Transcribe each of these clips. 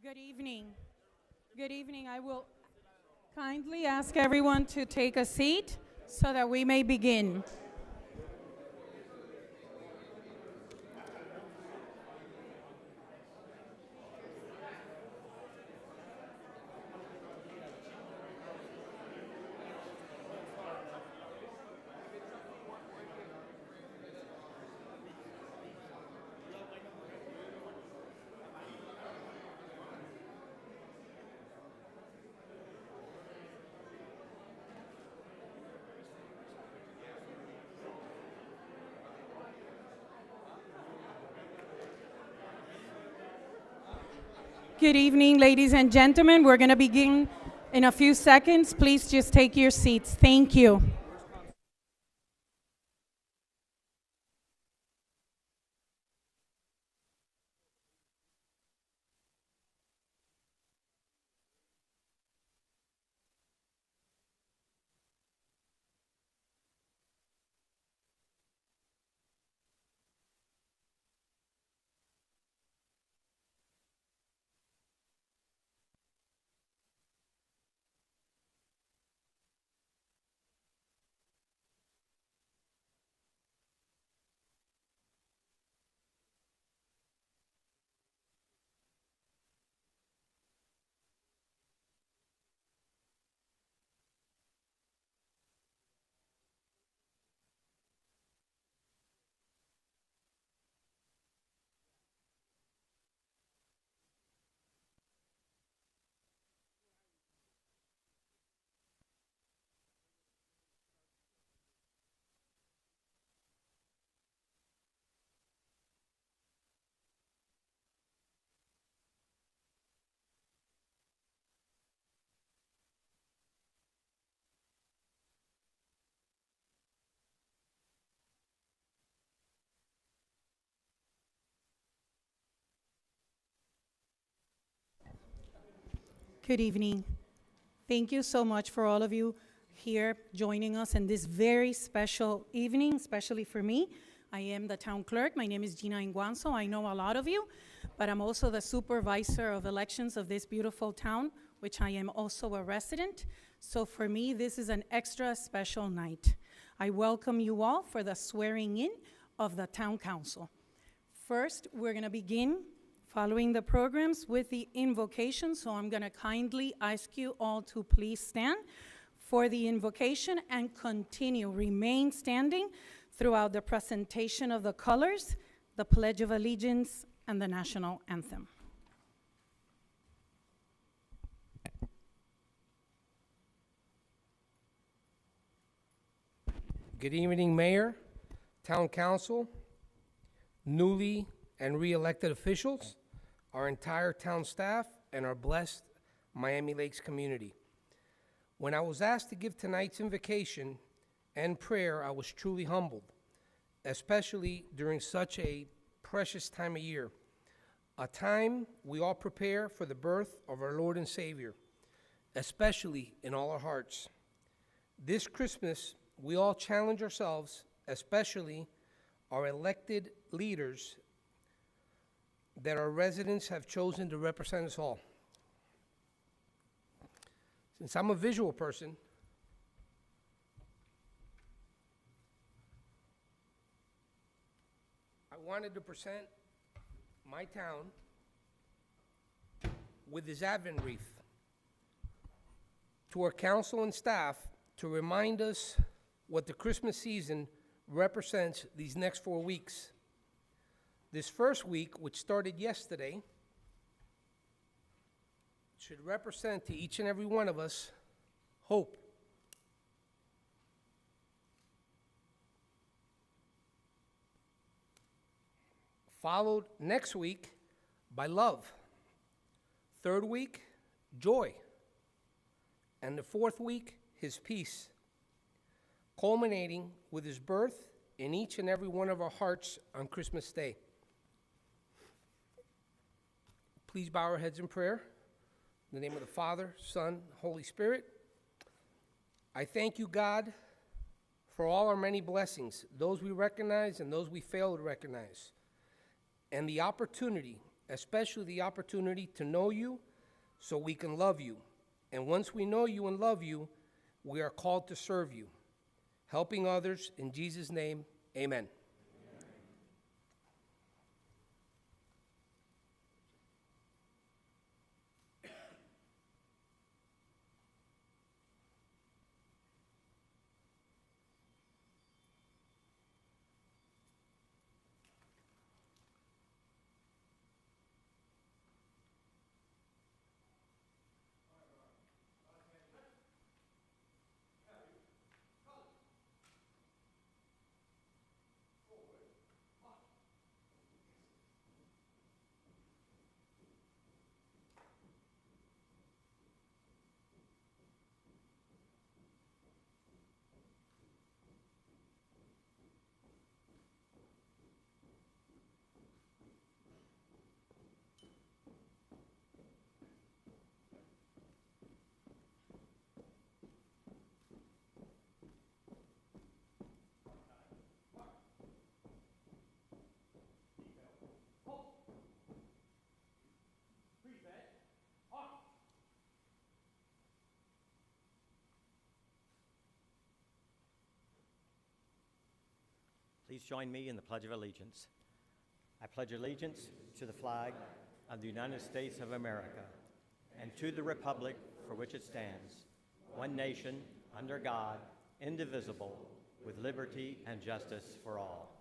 Good evening. Good evening. I will kindly ask everyone to take a seat so that we may begin. Good evening, ladies and gentlemen. We're going to begin in a few seconds. Please just take your seats. Thank you. Good evening. Thank you so much for all of you here joining us in this very special evening, especially for me. I am the town clerk. My name is Gina Inguanzo. I know a lot of you, but I'm also the supervisor of elections of this beautiful town, which I am also a resident. So for me, this is an extra special night. I welcome you all for the swearing in of the town council. First, we're going to begin following the programs with the invocation, so I'm going to kindly ask you all to please stand for the invocation and continue, remain standing throughout the presentation of the colors, the Pledge of Allegiance, and the national anthem. Good evening, Mayor, Town Council, newly and re-elected officials, our entire town staff, and our blessed Miami Lakes community. When I was asked to give tonight's invocation and prayer, I was truly humbled, especially during such a precious time of year, a time we all prepare for the birth of our Lord and Savior, especially in all our hearts. This Christmas, we all challenge ourselves, especially our elected leaders that our residents have chosen to represent us all. Since I'm a visual person, I wanted to present my town with this Advent wreath to our council and staff to remind us what the Christmas season represents these next 4 weeks. This first week, which started yesterday, should represent to each and every one of us hope. Followed next week by love. Third week, joy. And the fourth week, his peace, culminating with his birth in each and every one of our hearts on Christmas Day. Please bow our heads in prayer. In the name of the Father, Son, Holy Spirit. I thank you, God, for all our many blessings, those we recognize and those we fail to recognize, and the opportunity especially the opportunity to know you so we can love you. And once we know you and love you, we are called to serve you, helping others. In Jesus' name, amen. Please join me in the Pledge of Allegiance. I pledge allegiance to the flag of the United States of America and to the republic for which it stands, one nation, under God, indivisible, with liberty and justice for all.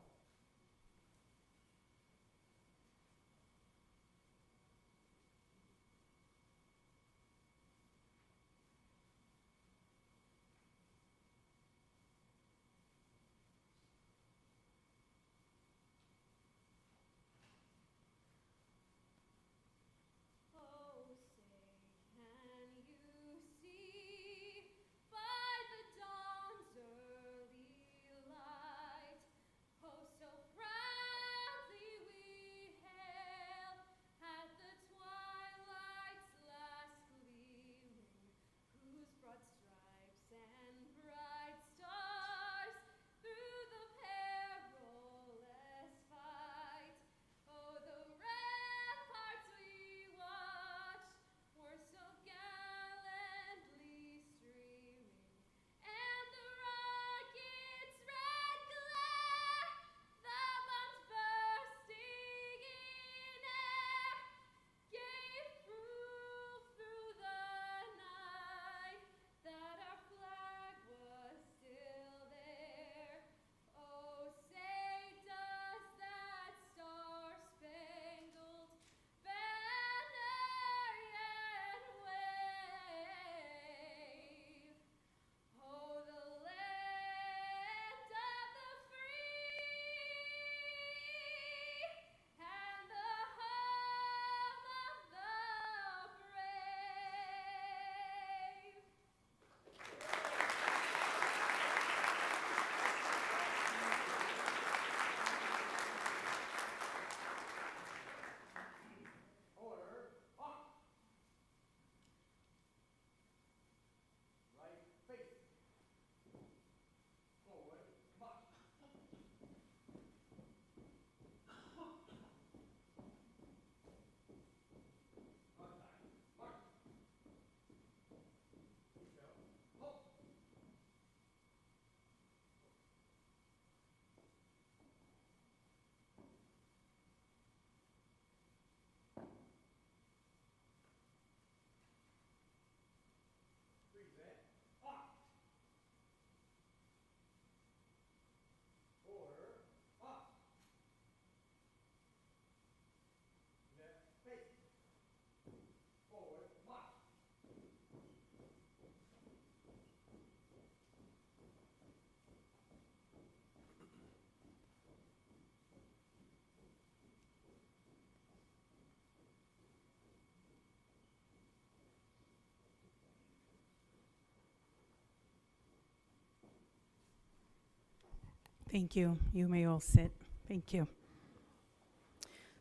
Thank you. You may all sit. Thank you.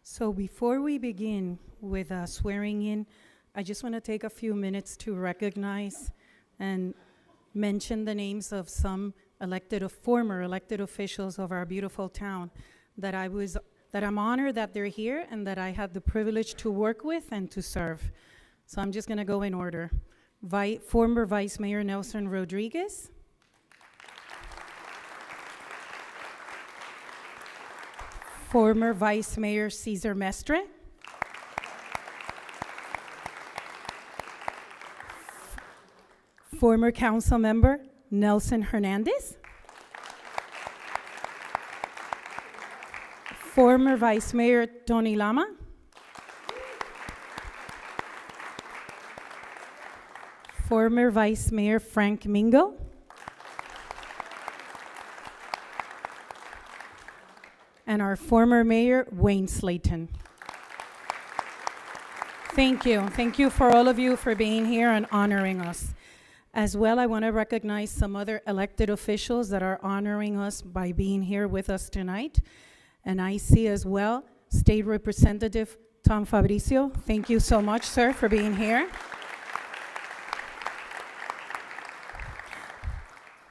So before we begin with swearing in, I just want to take a few minutes to recognize and mention the names of some former elected officials of our beautiful town that I was that I'm honored that they're here and that I had the privilege to work with and to serve. So I'm just going to go in order. Former Vice Mayor Nelson Rodriguez. Former Vice Mayor Cesar Mestre. Former Council Member Nelson Hernandez. Former Vice Mayor Tony Lama. Former Vice Mayor Frank Mingo. And our former Mayor Wayne Slayton. Thank you. Thank you for all of you for being here and honoring us. As well, I want to recognize some other elected officials that are honoring us by being here with us tonight. And I see as well State Representative Tom Fabricio. Thank you so much, sir, for being here.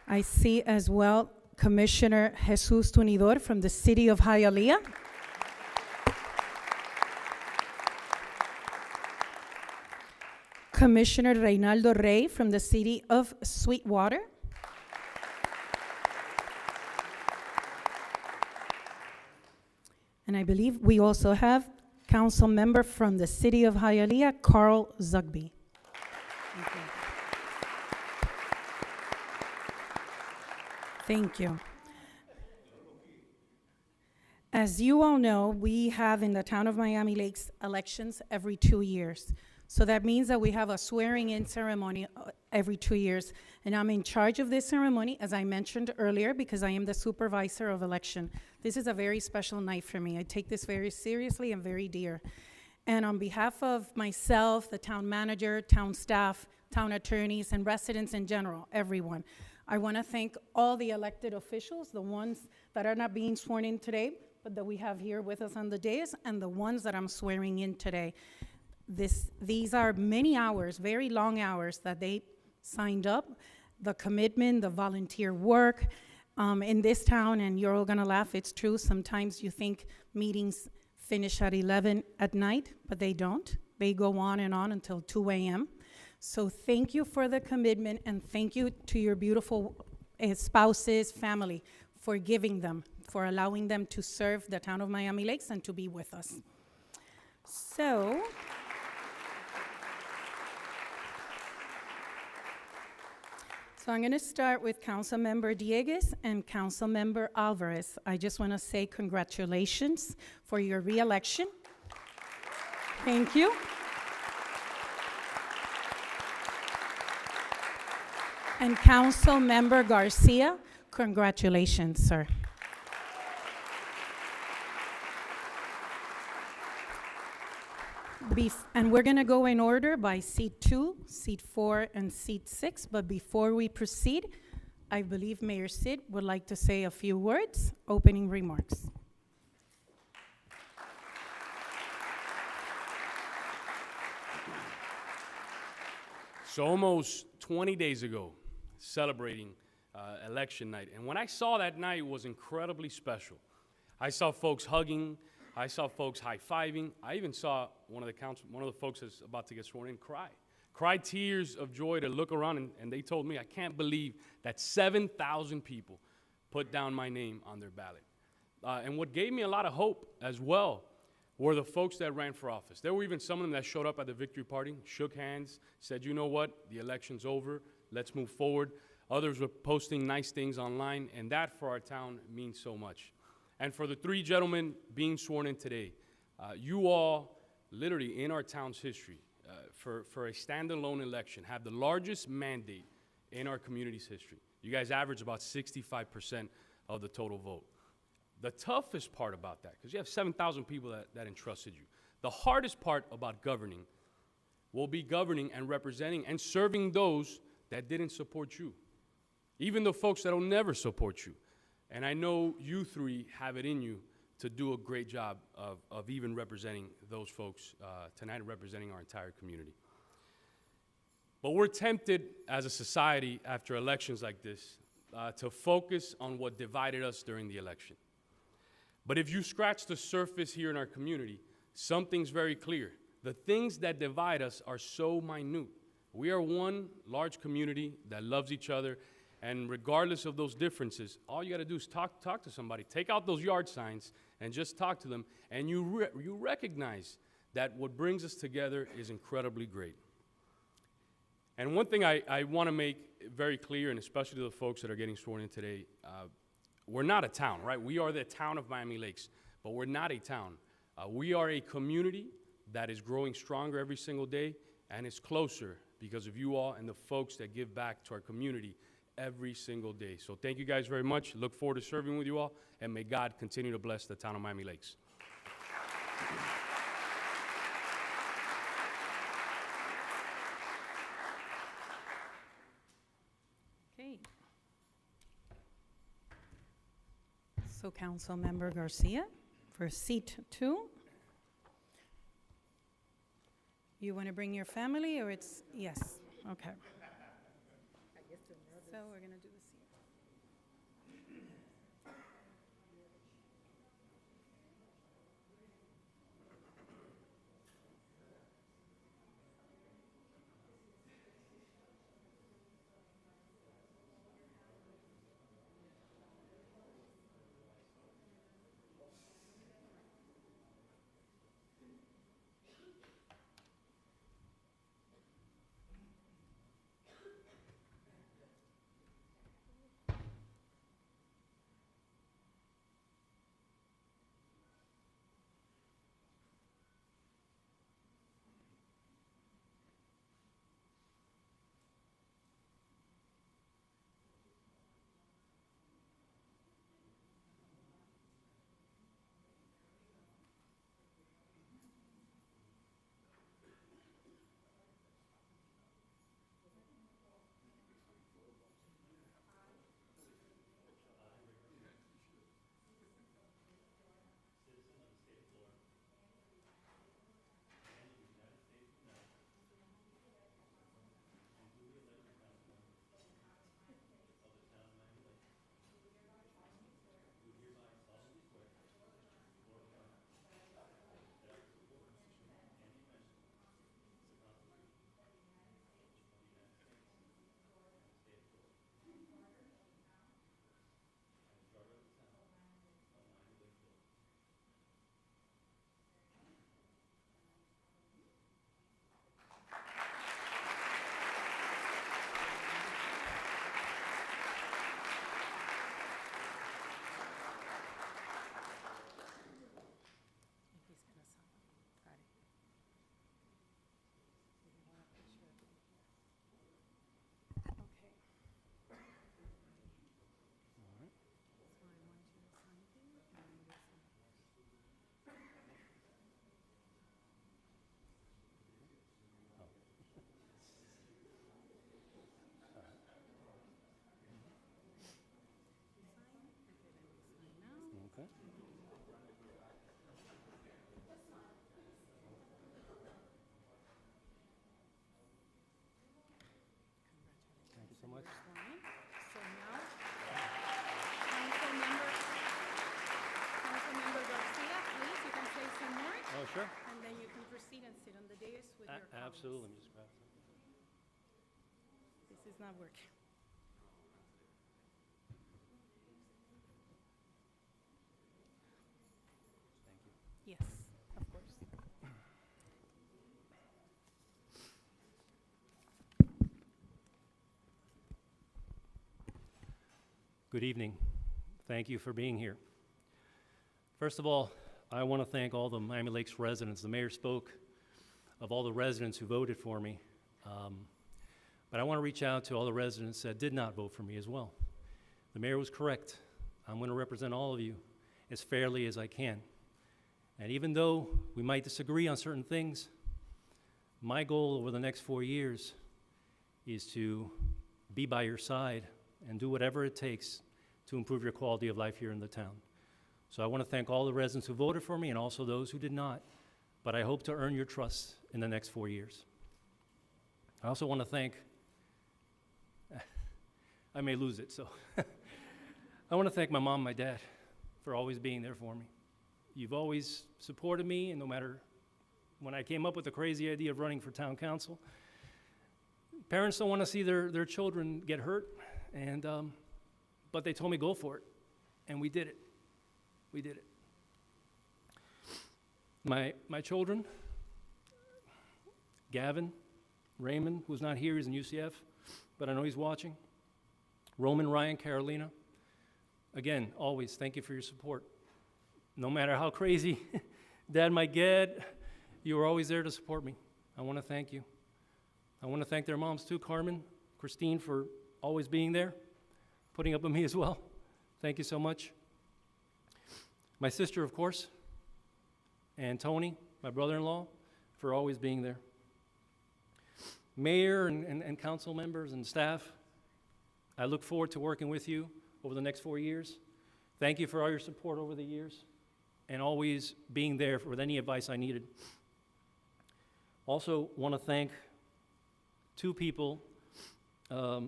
I see as well Commissioner Jesus Tunidor from the City of Hialeah. Commissioner Reynaldo Rey from the City of Sweetwater. And I believe we also have Council Member from the City of Hialeah, Carl Zugby. Thank you. Thank you. As you all know, we have in the town of Miami Lakes elections every 2 years. So that means that we have a swearing-in ceremony every 2 years. And I'm in charge of this ceremony, as I mentioned earlier, because I am the supervisor of election. This is a very special night for me. I take this very seriously and very dear. And on behalf of myself, the town manager, town staff, town attorneys, and residents in general, everyone, I want to thank all the elected officials, the ones that are not being sworn in today, but that we have here with us on the dais, and the ones that I'm swearing in today. These are many hours, very long hours that they signed up, the commitment, the volunteer work in this town, and you're all gonna laugh, it's true. Sometimes you think meetings finish at 11 at night, but they don't. They go on and on until 2 a.m. So thank you for the commitment, and thank you to your beautiful spouses, family, for giving them, for allowing them to serve the town of Miami Lakes and to be with us. So I'm going to start with Councilmember Dieguez and Councilmember Alvarez. I just want to say congratulations for your re-election. Thank you. And Councilmember Garcia, congratulations, sir. And we're going to go in order by seat 2, seat 4, and seat 6. But before we proceed, I believe Mayor Sid would like to say a few words, opening remarks. So almost 20 days ago, celebrating election night. And when I saw that night, it was incredibly special. I saw folks hugging. I saw folks high-fiving. I even saw one of the folks that's about to get sworn in cry tears of joy to look around, and they told me, I can't believe that 7,000 people put down my name on their ballot. And what gave me a lot of hope as well were the folks that ran for office. There were even some of them that showed up at the victory party, shook hands, said, you know what, the election's over, let's move forward. Others were posting nice things online, and that for our town means so much. And for the 3 gentlemen being sworn in today, you all, literally in our town's history, for a standalone election, have the largest mandate in our community's history. You guys average about 65% of the total vote. The toughest part about that, because you have 7,000 people that entrusted you, the hardest part about governing will be governing and representing and serving those that didn't support you, even the folks that will never support you. And I know you 3 have it in you to do a great job of even representing those folks tonight and representing our entire community. But we're tempted as a society after elections like this to focus on what divided us during the election. But if you scratch the surface here in our community, something's very clear. The things that divide us are so minute. We are one large community that loves each other, and regardless of those differences, all you got to do is talk to somebody. Take out those yard signs and just talk to them, and you recognize that what brings us together is incredibly great. And one thing I want to make very clear, and especially to the folks that are getting sworn in today, we're not a town, right? We are the town of Miami Lakes, but we're not a town. We are a community that is growing stronger every single day, and is closer because of you all and the folks that give back to our community every single day. So thank you guys very much. Look forward to serving with you all, and may God continue to bless the town of Miami Lakes. Okay. So Councilmember Garcia for seat 2. You want to bring your family, or it's, yes, okay. So we're going to do the seat. So much. So now, Councilmember Garcia, please, you can say some words, Oh, sure. and then you can proceed and sit on the dais with your colleagues. Absolutely. Let me just grab some. This is not working. Thank you. Yes, of course. Good evening. Thank you for being here. First of all, I want to thank all the Miami Lakes residents. The mayor spoke of all the residents who voted for me, but I want to reach out to all the residents that did not vote for me as well. The mayor was correct. I'm going to represent all of you as fairly as I can. And even though we might disagree on certain things, my goal over the next 4 years is to be by your side and do whatever it takes to improve your quality of life here in the town. So I want to thank all the residents who voted for me and also those who did not, but I hope to earn your trust in the next 4 years. I also want to thank, I may lose it, so I want to thank my mom and my dad for always being there for me. You've always supported me, and no matter when I came up with the crazy idea of running for town council, parents don't want to see their children get hurt, and but they told me go for it, and we did it. We did it. My children, Gavin, Raymond, who's not here, he's in UCF, but I know he's watching. Roman, Ryan, Carolina. Again, always, thank you for your support. No matter how crazy Dad might get, you were always there to support me. I want to thank you. I want to thank their moms too, Carmen, Christine, for always being there, putting up with me as well. Thank you so much. My sister, of course, and Tony, my brother-in-law, for always being there. Mayor and council members and staff, I look forward to working with you over the next 4 years. Thank you for all your support over the years and always being there with any advice I needed. Also want to thank two people,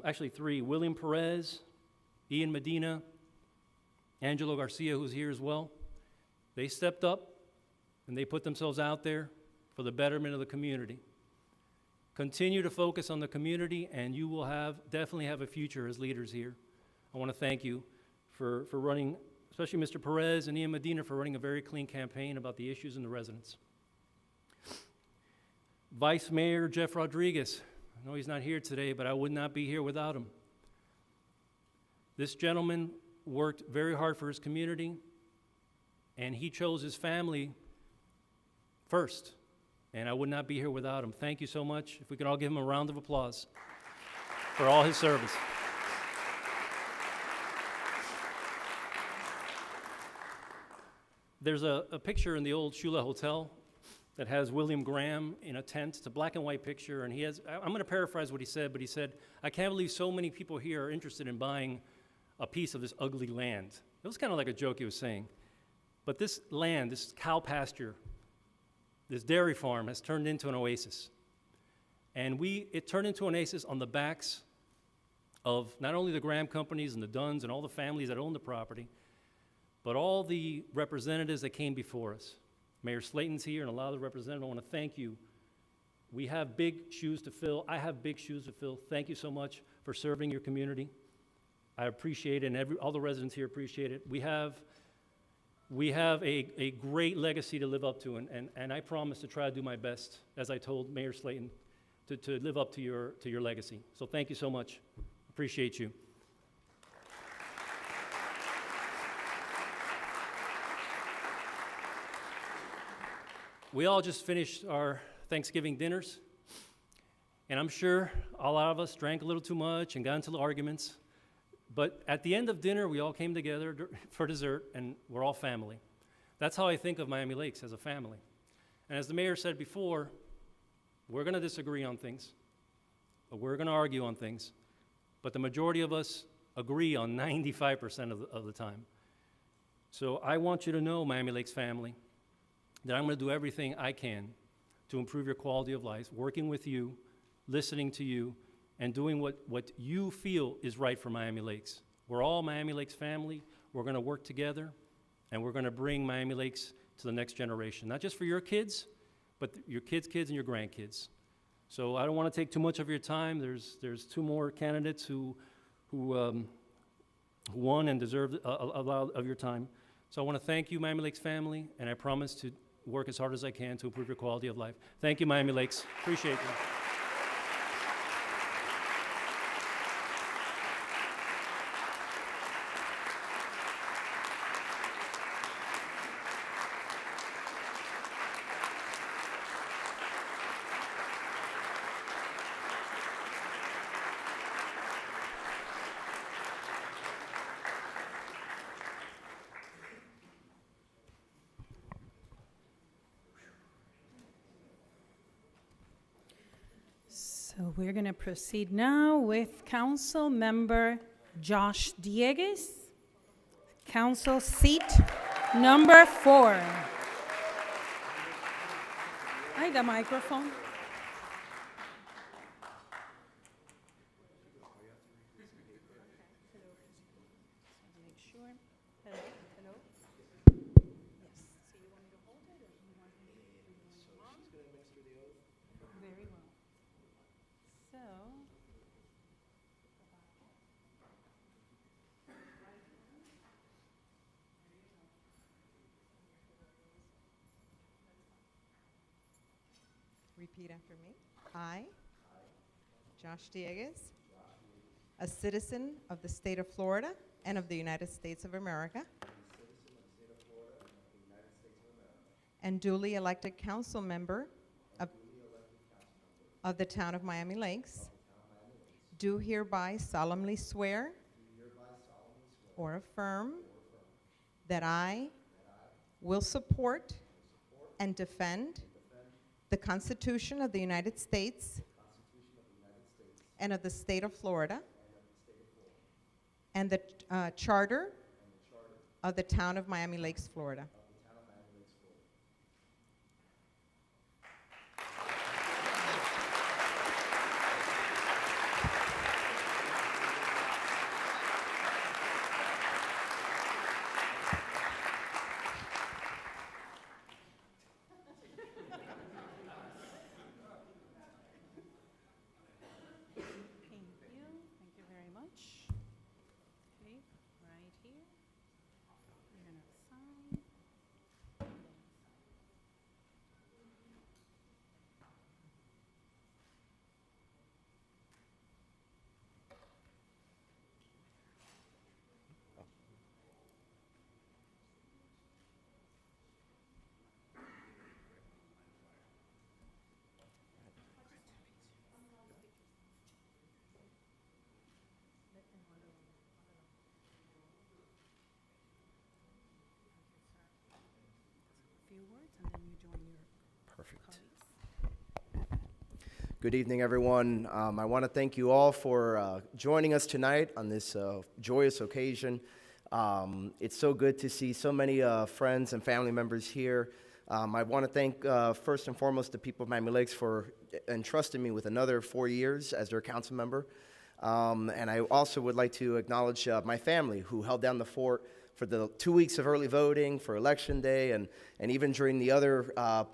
actually three, William Perez, Ian Medina, Angelo Garcia, who's here as well. They stepped up and they put themselves out there for the betterment of the community. Continue to focus on the community, and you will definitely have a future as leaders here. I want to thank you for running, especially Mr. Perez and Ian Medina, for running a very clean campaign about the issues in the residents. Vice Mayor Jeff Rodriguez, I know he's not here today, but I would not be here without him. This gentleman worked very hard for his community, and he chose his family first, and I would not be here without him. Thank you so much. If we could all give him a round of applause for all his service. There's a picture in the old Shula Hotel that has William Graham in a tent. It's a black and white picture, and I'm going to paraphrase what he said, but he said, "I can't believe so many people here are interested in buying a piece of this ugly land." It was kind of like a joke he was saying. But this land, this cow pasture, this dairy farm has turned into an oasis. And it turned into an oasis on the backs of not only the Graham companies and the Dunns and all the families that own the property, but all the representatives that came before us. Mayor Slayton's here and a lot of the representatives. I want to thank you. We have big shoes to fill. I have big shoes to fill. Thank you so much for serving your community. I appreciate it, and all the residents here appreciate it. We have a great legacy to live up to, and I promise to try to do my best, as I told Mayor Slayton, to live up to your legacy. So thank you so much. Appreciate you. We all just finished our Thanksgiving dinners, and I'm sure a lot of us drank a little too much and got into arguments. But at the end of dinner, we all came together for dessert, and we're all family. That's how I think of Miami Lakes, as a family. And as the mayor said before, we're going to disagree on things. We're going to argue on things. But the majority of us agree on 95% of the time. So I want you to know, Miami Lakes family, that I'm going to do everything I can to improve your quality of life, working with you, listening to you, and doing what you feel is right for Miami Lakes. We're all Miami Lakes family. We're going to work together, and we're going to bring Miami Lakes to the next generation, not just for your kids, but your kids' kids and your grandkids. So I don't want to take too much of your time. There's two more candidates who won and deserve a lot of your time. So I want to thank you, Miami Lakes family, and I promise to work as hard as I can to improve your quality of life. Thank you, Miami Lakes. Appreciate you. So we're going to proceed now with Council Member Josh Diegues, Council seat number 4. Hi, the microphone. Make sure. Hello. Yes. Repeat after me. I, Josh Diegues, a citizen of the state of Florida and of the United States of America, and duly elected council member of the town of Miami Lakes, do hereby solemnly swear or affirm that I will support and defend the Constitution of the United States and of the state of Florida and the charter of the town of Miami Lakes, Florida. Thank you very much. Okay, right here. You're gonna sign. A few words, and then you join your Perfect. colleagues. Good evening, everyone. I want to thank you all for joining us tonight on this joyous occasion. It's so good to see so many friends and family members here. I want to thank, first and foremost, the people of Miami Lakes for entrusting me with another 4 years as their council member. And I also would like to acknowledge my family who held down the fort for the 2 weeks of early voting, for Election Day, and even during the other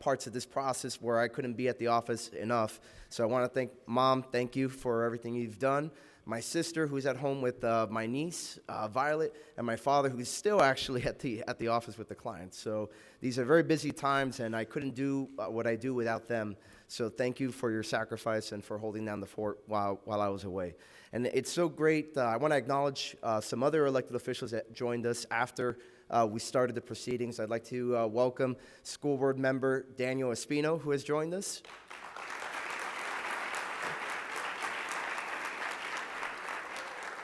parts of this process where I couldn't be at the office enough. So I want to thank Mom, thank you for everything you've done. My sister, who's at home with my niece, Violet, and my father, who's still actually at the office with the clients. So these are very busy times, and I couldn't do what I do without them. So thank you for your sacrifice and for holding down the fort while I was away. And it's so great. I want to acknowledge some other elected officials that joined us after we started the proceedings. I'd like to welcome School Board Member Daniel Espino, who has joined us.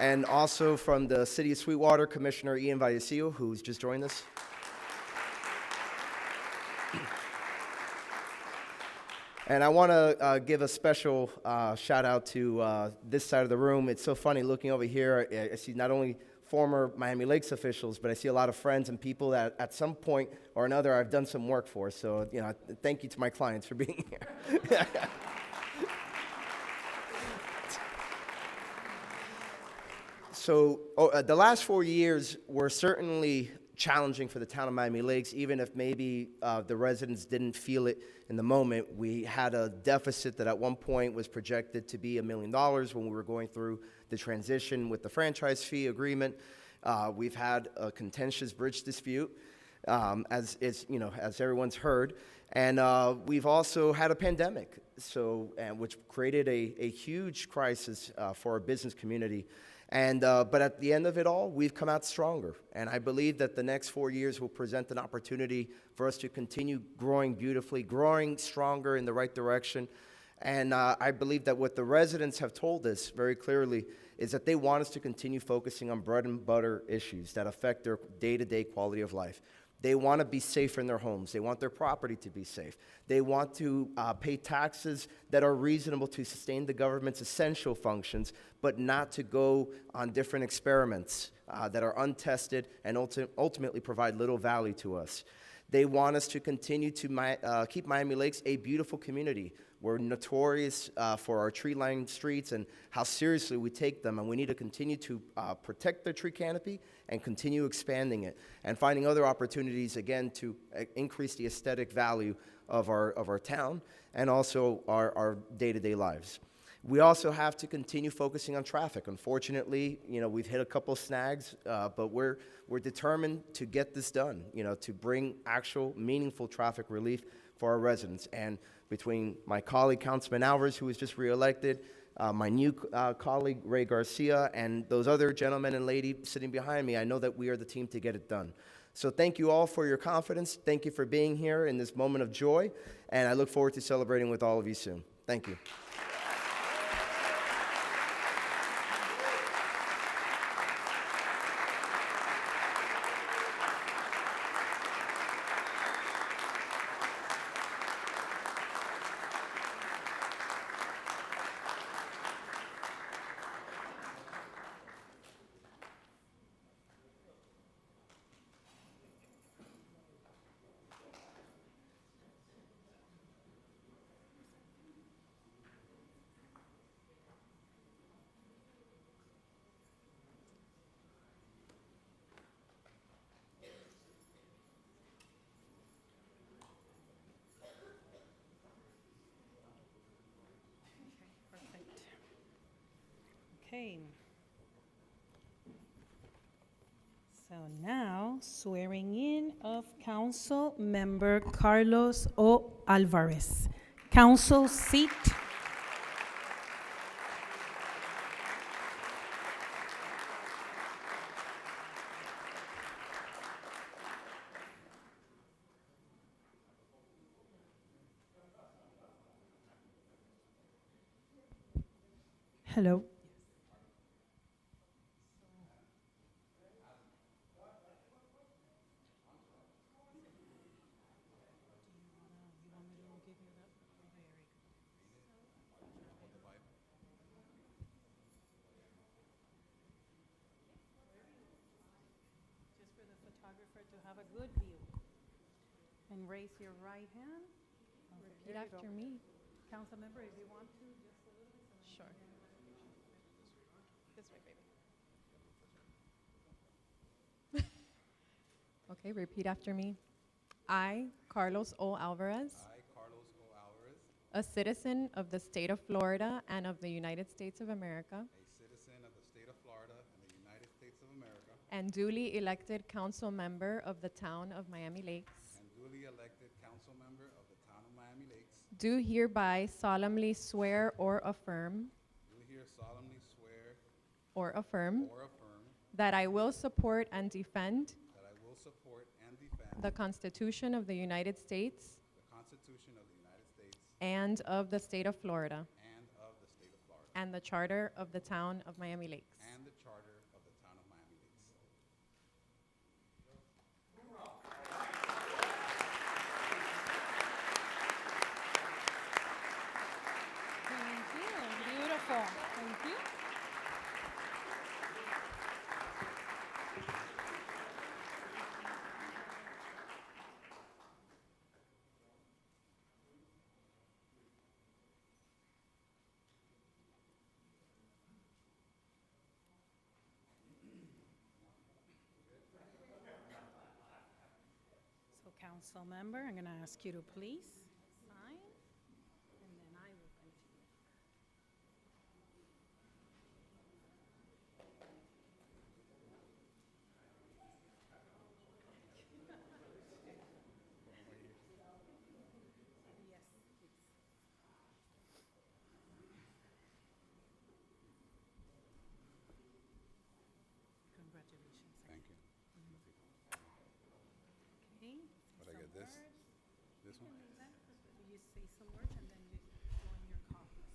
And also from the City of Sweetwater, Commissioner Ian Vallecillo, who's just joined us. And I want to give a special shout out to this side of the room. It's so funny looking over here. I see not only former Miami Lakes officials, but I see a lot of friends and people that at some point or another I've done some work for. So, thank you to my clients for being here. So the last 4 years were certainly challenging for the town of Miami Lakes, even if maybe the residents didn't feel it in the moment. We had a deficit that at one point was projected to be $1 million when we were going through the transition with the franchise fee agreement. We've had a contentious bridge dispute, as everyone's heard, and we've also had a pandemic, which created a huge crisis for our business community. But at the end of it all, we've come out stronger. And I believe that the next 4 years will present an opportunity for us to continue growing beautifully, growing stronger in the right direction. And I believe that what the residents have told us very clearly is that they want us to continue focusing on bread and butter issues that affect their day-to-day quality of life. They want to be safe in their homes. They want their property to be safe. They want to pay taxes that are reasonable to sustain the government's essential functions, but not to go on different experiments that are untested and ultimately provide little value to us. They want us to continue to keep Miami Lakes a beautiful community. We're notorious for our tree-lined streets and how seriously we take them, and we need to continue to protect the tree canopy and continue expanding it and finding other opportunities, again, to increase the aesthetic value of our town and also our day-to-day lives. We also have to continue focusing on traffic. Unfortunately, we've hit a couple snags, but we're determined to get this done, to bring actual meaningful traffic relief for our residents. And between my colleague, Councilman Alvarez, who was just reelected, my new colleague, Ray Garcia, and those other gentlemen and lady sitting behind me, I know that we are the team to get it done. So thank you all for your confidence. Thank you for being here in this moment of joy, and I look forward to celebrating with all of you soon. Thank you. Perfect. Okay. So now, swearing in of Council Member Carlos O. Alvarez. Council seat. Hello. Just for the photographer to have a good view. And raise your right hand. Repeat after me. Council member, if you want to, just a little bit. Sure. This way, baby. Okay, repeat after me. I, Carlos O. Alvarez, a citizen of the state of Florida and of the United States of America, and duly elected council member of the town of Miami Lakes, do hereby solemnly swear or affirm that I will support and defend the Constitution of the United States and of the state of Florida and the Charter of the town of Miami Lakes. Thank you. Beautiful. Thank you. So, council member, I'm going to ask you to please sign, and then I will continue. Yes, please. Congratulations. Thank you. Okay. What I get this? This one? You say some words and then you join your comments.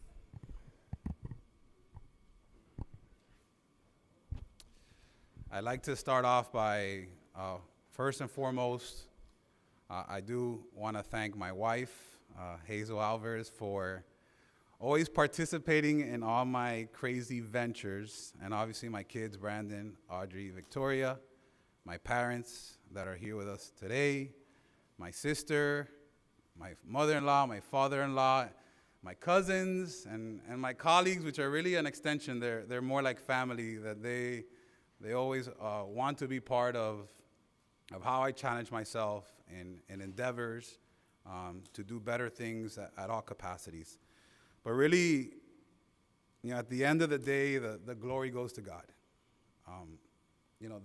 I'd like to start off by, first and foremost, I do want to thank my wife, Hazel Alvarez, for always participating in all my crazy ventures, and obviously my kids, Brandon, Audrey, Victoria, my parents that are here with us today, my sister, my mother-in-law, my father-in-law, my cousins, and my colleagues, which are really an extension. They're more like family, that they always want to be part of how I challenge myself in endeavors to do better things at all capacities. But really, you know, at the end of the day, the glory goes to God. You know,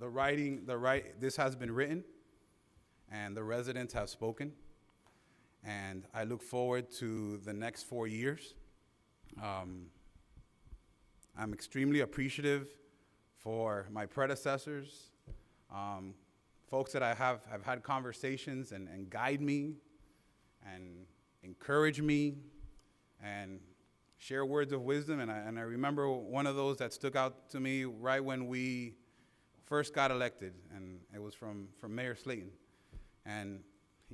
this has been written, and the residents have spoken, and I look forward to the next 4 years. I'm extremely appreciative for my predecessors, folks that have had conversations and guide me and encourage me and share words of wisdom. And I remember one of those that stuck out to me right when we first got elected, and it was from Mayor Slayton. And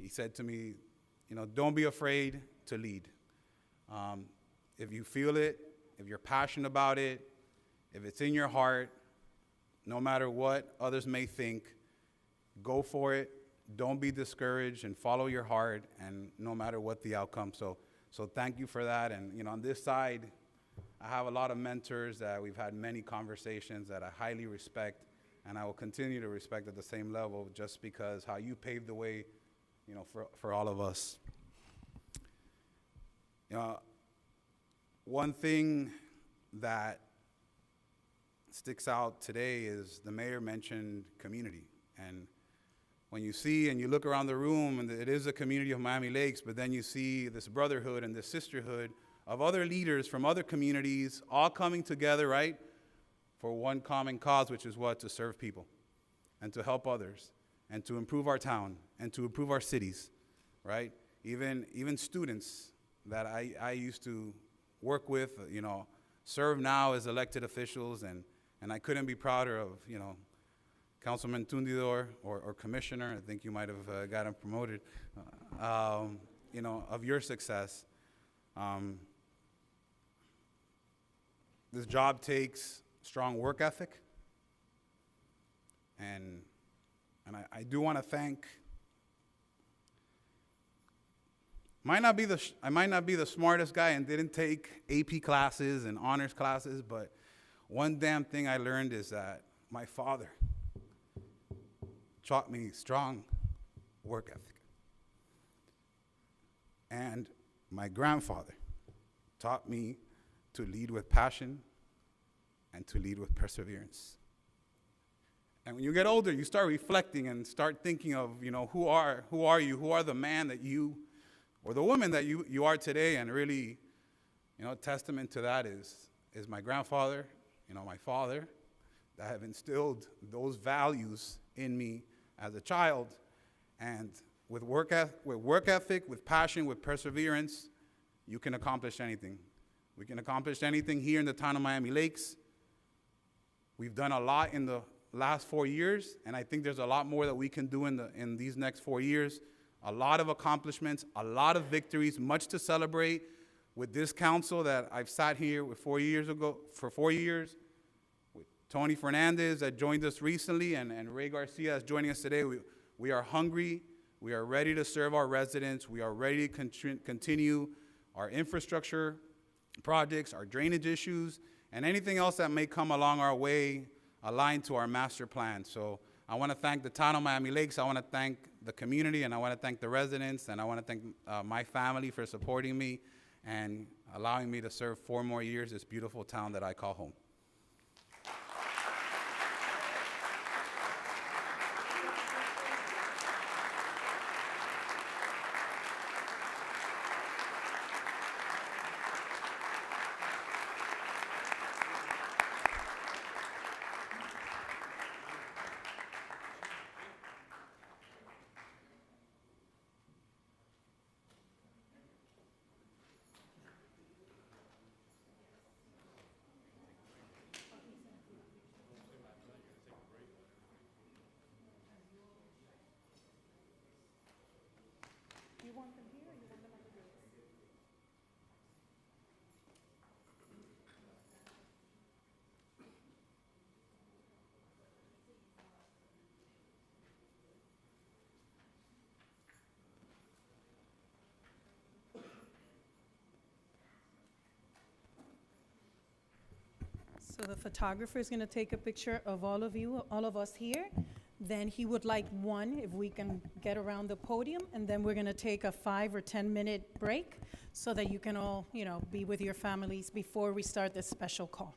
he said to me, you know, don't be afraid to lead. If you feel it, if you're passionate about it, if it's in your heart, no matter what others may think, go for it. Don't be discouraged and follow your heart, and no matter what the outcome. So thank you for that. And you know, on this side, I have a lot of mentors that we've had many conversations that I highly respect, and I will continue to respect at the same level, just because how you paved the way, you know, for all of us. You know, one thing that sticks out today is the mayor mentioned community. And when you see and you look around the room, and it is a community of Miami Lakes, but then you see this brotherhood and this sisterhood of other leaders from other communities all coming together, right, for one common cause, which is what? To serve people and to help others and to improve our town and to improve our cities, right? Even students that I used to work with, you know, serve now as elected officials, and I couldn't be prouder of, you know, Councilman Tundidor or Commissioner, I think you might have got him promoted, you know, of your success. This job takes strong work ethic, and I do want to thank. I might not be the smartest guy and didn't take AP classes and honors classes, but one damn thing I learned is that my father taught me strong work ethic. And my grandfather taught me to lead with passion and to lead with perseverance. And when you get older, you start reflecting and start thinking of, you know, who are you? Who are the man that you, or the woman that you are today? And really, you know, testament to that is my grandfather, you know, my father, that have instilled those values in me as a child. And with work ethic, with passion, with perseverance, you can accomplish anything. We can accomplish anything here in the town of Miami Lakes. We've done a lot in the last 4 years, and I think there's a lot more that we can do in these next 4 years. A lot of accomplishments, a lot of victories, much to celebrate with this council that I've sat here with 4 years, with Tony Fernandez that joined us recently, and Ray Garcia is joining us today. We are hungry. We are ready to serve our residents. We are ready to continue our infrastructure projects, our drainage issues, and anything else that may come along our way aligned to our master plan. So I want to thank the town of Miami Lakes. I want to thank the community, and I want to thank the residents, and I want to thank my family for supporting me and allowing me to serve 4 more years this beautiful town that I call home. You want them here or you want them at the dais? So the photographer is going to take a picture of all of you, all of us here. Then he would like one, if we can get around the podium, and then we're going to take a 5 or 10-minute break so that you can all, be with your families before we start this special call.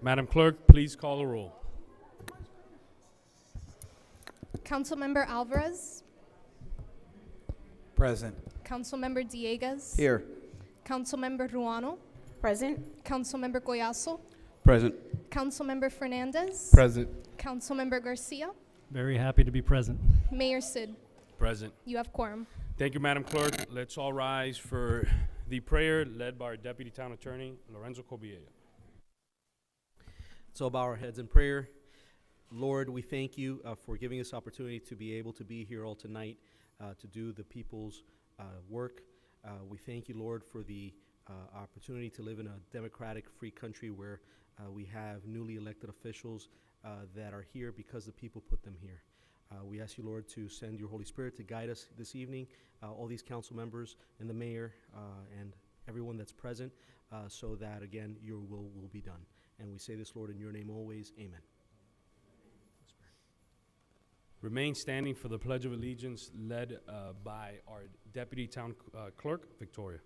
Madam Clerk, please call the roll. Councilmember Alvarez, Present. Councilmember Dieguez, Here. Councilmember Ruano, Present. Councilmember Collazo, Present. Councilmember Fernandez, Present. Councilmember Garcia, Very happy to be present. Mayor Sid. Present. You have quorum. Thank you, Madam Clerk. Let's all rise for the prayer led by our Deputy Town Attorney, Lorenzo Cobiella. So bow our heads in prayer. Lord, we thank you for giving us opportunity to be able to be here all tonight to do the people's work. We thank you, Lord, for the opportunity to live in a democratic, free country where we have newly elected officials that are here because the people put them here. We ask you, Lord, to send your Holy Spirit to guide us this evening, all these council members and the mayor and everyone that's present, so that, again, your will be done. And we say this, Lord, in your name always. Amen. Remain standing for the Pledge of Allegiance led by our Deputy Town Clerk, Victoria.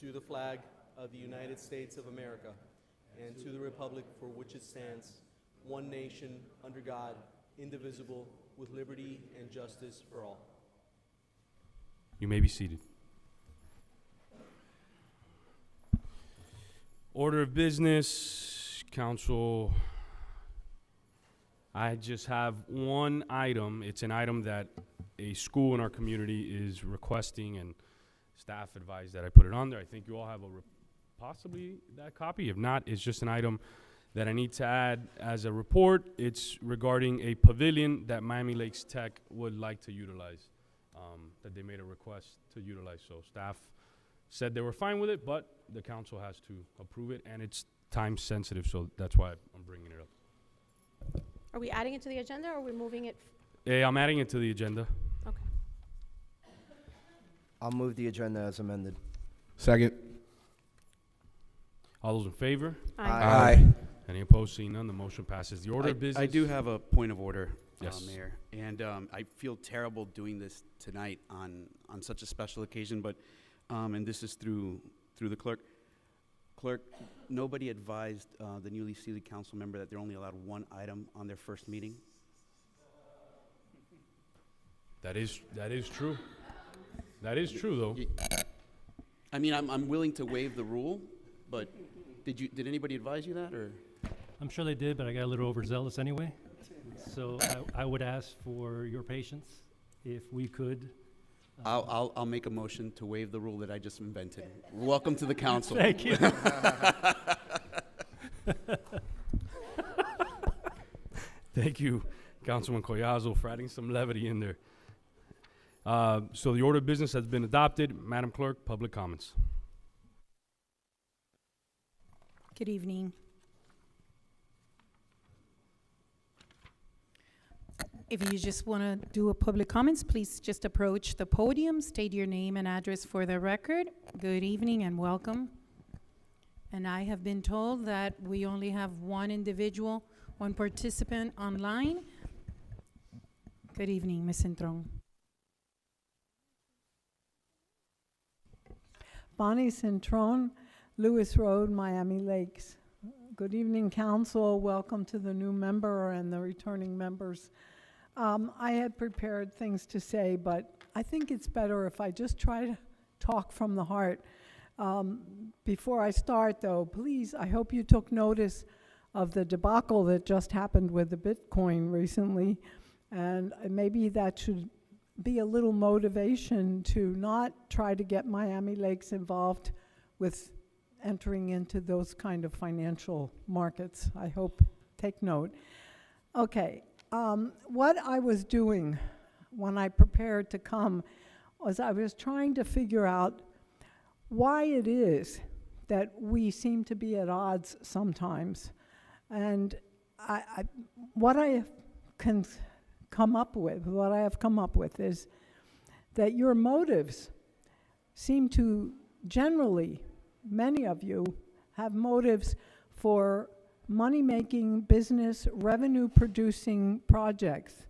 To the flag of the United States of America and to the republic for which it stands, one nation, under God, indivisible, with liberty and justice for all. You may be seated. Order of business, council. I just have one item. It's an item that a school in our community is requesting, and staff advised that I put it on there. I think you all have possibly that copy. If not, it's just an item that I need to add as a report. It's regarding a pavilion that Miami Lakes Tech would like to utilize, that they made a request to utilize. So staff said they were fine with it, but the council has to approve it, and it's time sensitive, so that's why I'm bringing it up. Are we adding it to the agenda, or are we moving it? I'm adding it to the agenda. Okay. I'll move the agenda as amended. Second. All those in favor? Aye. Any opposed? Seeing none, the motion passes. The order of business. I do have a point of order, Yes. Mayor. And I feel terrible doing this tonight on such a special occasion, but, and this is through the clerk. Clerk, nobody advised the newly seated council member that they're only allowed one item on their first meeting. That is true. That is true, though. I mean, I'm willing to waive the rule, but did anybody advise you that, or? I'm sure they did, but I got a little overzealous anyway. So I would ask for your patience if we could. I'll make a motion to waive the rule that I just invented. Welcome to the council. Thank you. Thank you, Councilman Collazo, for adding some levity in there. So the order of business has been adopted. Madam Clerk, public comments. Good evening. If you just want to do a public comments, please just approach the podium, state your name and address for the record. Good evening and welcome. And I have been told that we only have one individual, one participant online. Good evening, Ms. Cintron. Bonnie Cintron, Lewis Road, Miami Lakes. Good evening, council. Welcome to the new member and the returning members. I had prepared things to say, but I think it's better if I just try to talk from the heart. Before I start, though, please, I hope you took notice of the debacle that just happened with the Bitcoin recently, and maybe that should be a little motivation to not try to get Miami Lakes involved with entering into those kind of financial markets. I hope, take note. Okay. What I was doing when I prepared to come was I was trying to figure out why it is that we seem to be at odds sometimes. And what I can come up with, what I have come up with is that your motives seem to generally, many of you have motives for money-making, business, revenue-producing projects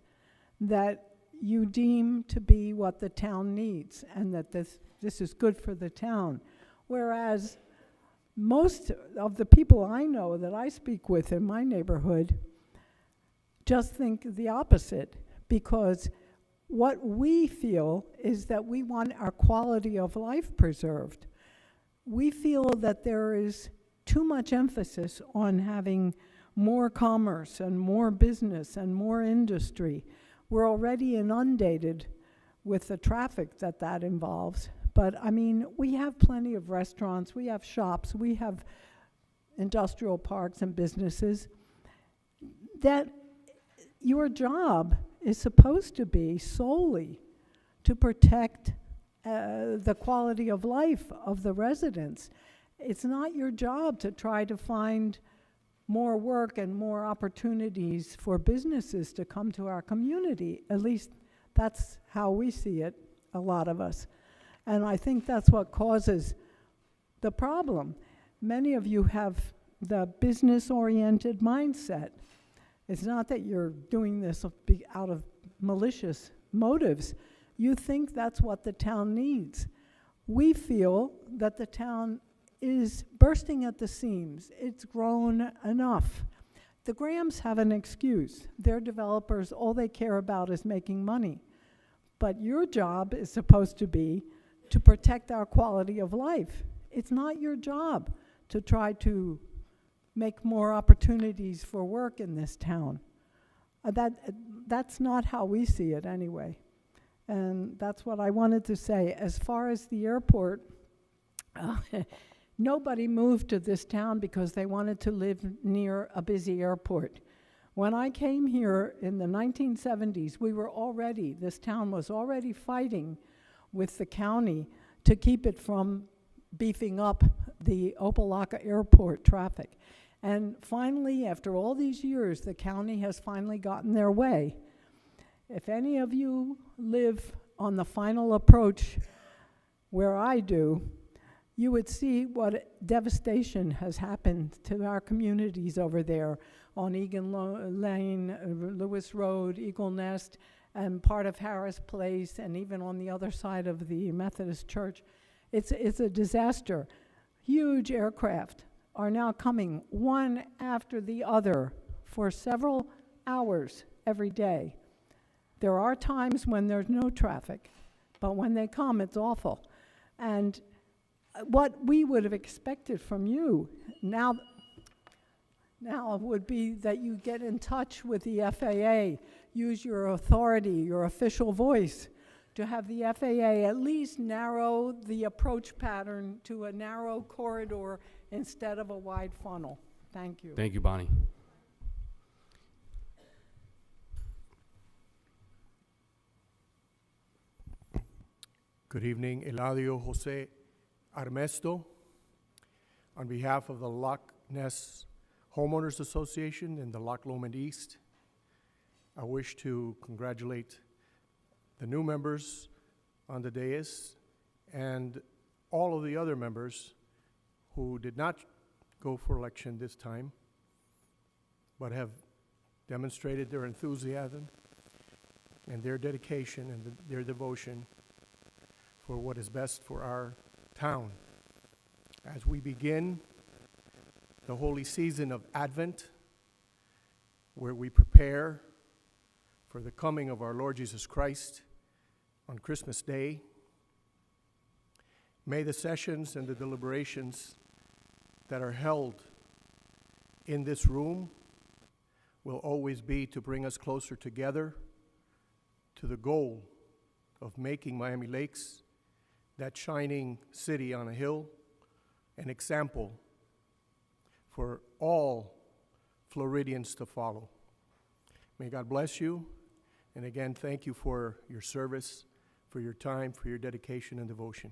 that you deem to be what the town needs, and that this is good for the town. Whereas most of the people I know that I speak with in my neighborhood just think the opposite, because what we feel is that we want our quality of life preserved. We feel that there is too much emphasis on having more commerce and more business and more industry. We're already inundated with the traffic that involves. But I mean, we have plenty of restaurants, we have shops, we have industrial parks and businesses. That your job is supposed to be solely to protect the quality of life of the residents. It's not your job to try to find more work and more opportunities for businesses to come to our community. At least that's how we see it, a lot of us. And I think that's what causes the problem. Many of you have the business-oriented mindset. It's not that you're doing this out of malicious motives. You think that's what the town needs. We feel that the town is bursting at the seams. It's grown enough. The Grahams have an excuse. They're developers, all they care about is making money. But your job is supposed to be to protect our quality of life. It's not your job to try to make more opportunities for work in this town. That's not how we see it anyway. And that's what I wanted to say. As far as the airport, nobody moved to this town because they wanted to live near a busy airport. When I came here in the 1970s, this town was already fighting with the county to keep it from beefing up the Opa-locka airport traffic. And finally, after all these years, the county has finally gotten their way. If any of you live on the final approach where I do, you would see what devastation has happened to our communities over there on Egan Lane, Lewis Road, Eagle Nest, and part of Harris Place, and even on the other side of the Methodist Church. It's a disaster. Huge aircraft are now coming one after the other for several hours every day. There are times when there's no traffic, but when they come, it's awful. And what we would have expected from you now would be that you get in touch with the FAA, use your authority, your official voice, to have the FAA at least narrow the approach pattern to a narrow corridor instead of a wide funnel. Thank you. Thank you, Bonnie. Good evening, Eladio Jose Armesto. On behalf of the Loch Ness Homeowners Association in the Loch Lomond East, I wish to congratulate the new members on the dais and all of the other members who did not go for election this time, but have demonstrated their enthusiasm and their dedication and their devotion for what is best for our town. As we begin the holy season of Advent, where we prepare for the coming of our Lord Jesus Christ on Christmas Day, may the sessions and the deliberations that are held in this room will always be to bring us closer together to the goal of making Miami Lakes, that shining city on a hill, an example for all Floridians to follow. May God bless you, and again, thank you for your service, for your time, for your dedication and devotion.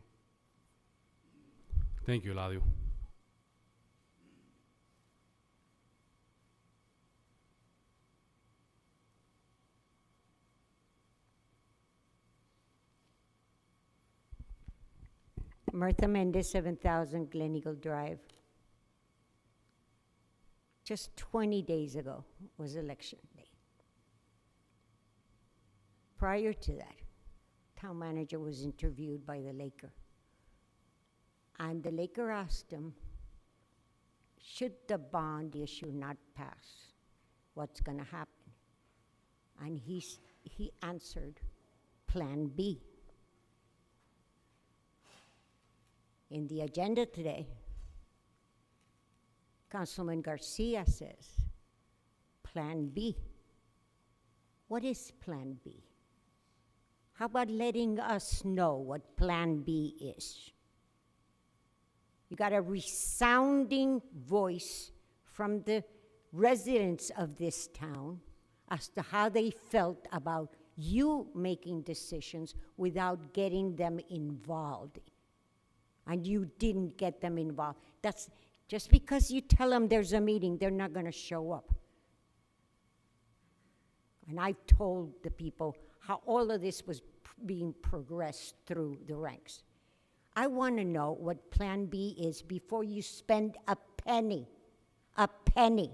Thank you, Eladio. Martha Mendez, 7000 Glen Eagle Drive. Just 20 days ago was election day. Prior to that, town manager was interviewed by the Laker. And the Laker asked him, should the bond issue not pass, what's going to happen? And he answered, Plan B. In the agenda today, Councilman Garcia says, Plan B. What is Plan B? How about letting us know what Plan B is? You got a resounding voice from the residents of this town as to how they felt about you making decisions without getting them involved. And you didn't get them involved. That's just because you tell them there's a meeting, they're not going to show up. And I've told the people how all of this was being progressed through the ranks. I want to know what Plan B is before you spend a penny. A penny.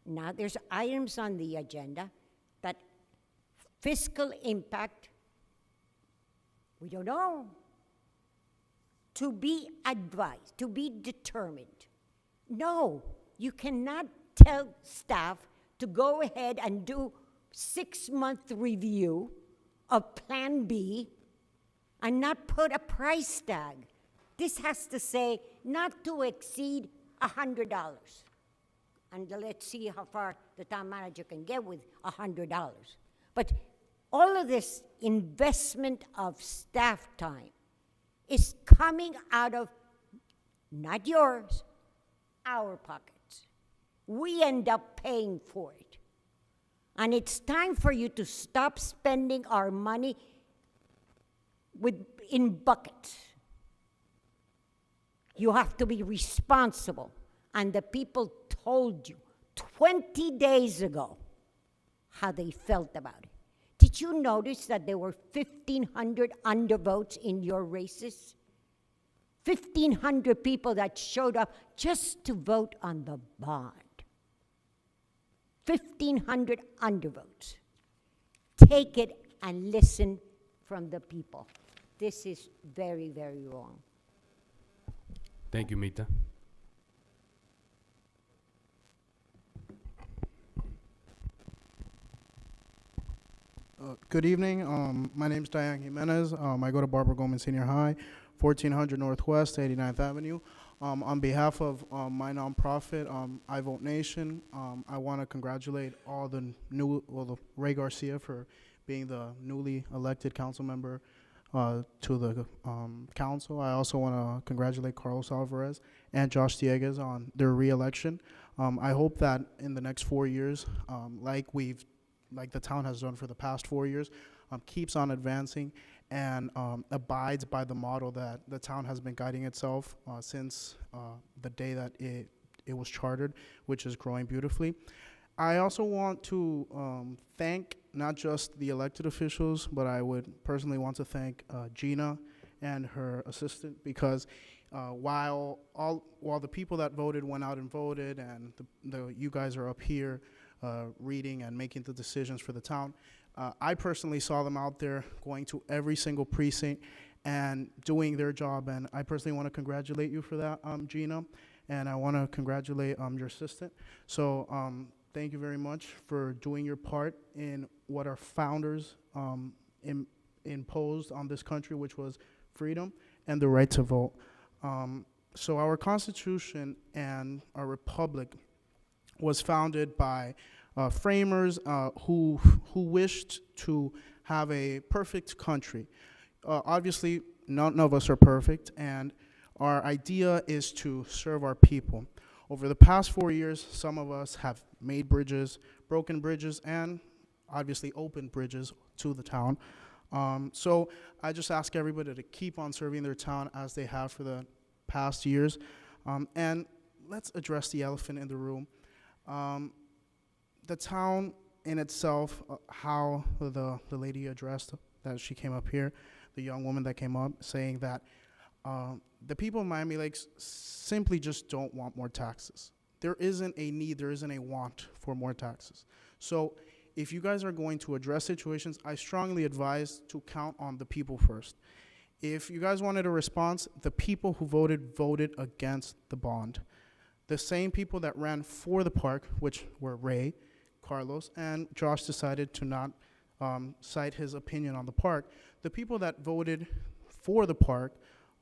Now, there's items on the agenda that fiscal impact, we don't know. To be advised, to be determined. No, you cannot tell staff to go ahead and do 6-month review of Plan B and not put a price tag. This has to say not to exceed $100. And let's see how far the town manager can get with $100. But all of this investment of staff time is coming out of, not yours, our pockets. We end up paying for it. And it's time for you to stop spending our money in buckets. You have to be responsible. And the people told you 20 days ago how they felt about it. Did you notice that there were 1,500 undervotes in your races? 1,500 people that showed up just to vote on the bond. 1,500 undervotes. Take it and listen from the people. This is very, very wrong. Thank you, Mita. Good evening. My name is Diane Jimenez. I go to Barbara Goldman Senior High, 1400 Northwest, 89th Avenue. On behalf of my nonprofit, I Vote Nation, I want to congratulate all the Ray Garcia for being the newly elected council member to the council. I also want to congratulate Carlos Alvarez and Josh Dieguez on their re-election. I hope that in the next 4 years, like the town has done for the past 4 years, keeps on advancing and abides by the model that the town has been guiding itself since the day that it was chartered, which is growing beautifully. I also want to thank not just the elected officials, but I would personally want to thank Gina and her assistant, because while the people that voted went out and voted, and you guys are up here reading and making the decisions for the town, I personally saw them out there going to every single precinct and doing their job, and I personally want to congratulate you for that, Gina, and I want to congratulate your assistant. So thank you very much for doing your part in what our founders imposed on this country, which was freedom and the right to vote. So our Constitution and our republic was founded by framers who wished to have a perfect country. Obviously, none of us are perfect, and our idea is to serve our people. Over the past 4 years, some of us have made bridges, broken bridges, and obviously opened bridges to the town. So I just ask everybody to keep on serving their town as they have for the past years. And let's address the elephant in the room. The town in itself, how the lady addressed that she came up here, the young woman that came up saying that the people of Miami Lakes simply just don't want more taxes. There isn't a need, there isn't a want for more taxes. So if you guys are going to address situations, I strongly advise to count on the people first. If you guys wanted a response, the people who voted against the bond. The same people that ran for the park, which were Ray, Carlos, and Josh decided to not cite his opinion on the park. The people that voted for the park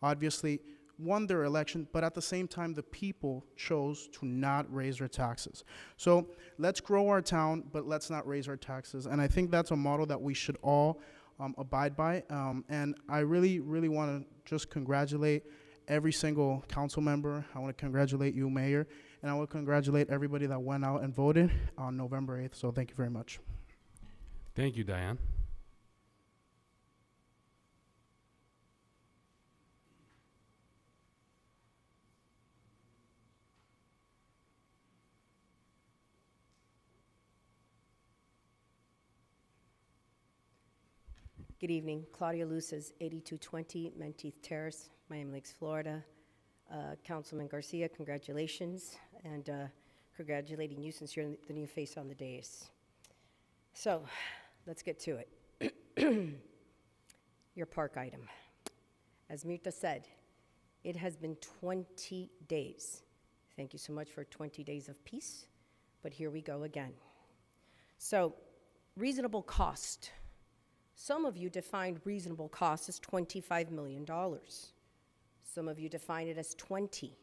obviously won their election, but at the same time, the people chose to not raise their taxes. So let's grow our town, but let's not raise our taxes. And I think that's a model that we should all abide by. And I really, really want to just congratulate every single council member. I want to congratulate you, Mayor, and I want to congratulate everybody that went out and voted on November 8th. So thank you very much. Thank you, Diane. Good evening. Claudia Luces, 8220 Menteith Terrace, Miami Lakes, Florida. Councilman Garcia, congratulations, and congratulating you since you're the new face on the dais. So, let's get to it. Your park item. As Mirta said, it has been 20 days. Thank you so much for 20 days of peace, but here we go again. So, reasonable cost. Some of you defined reasonable cost as $25 million. Some of you define it as 20.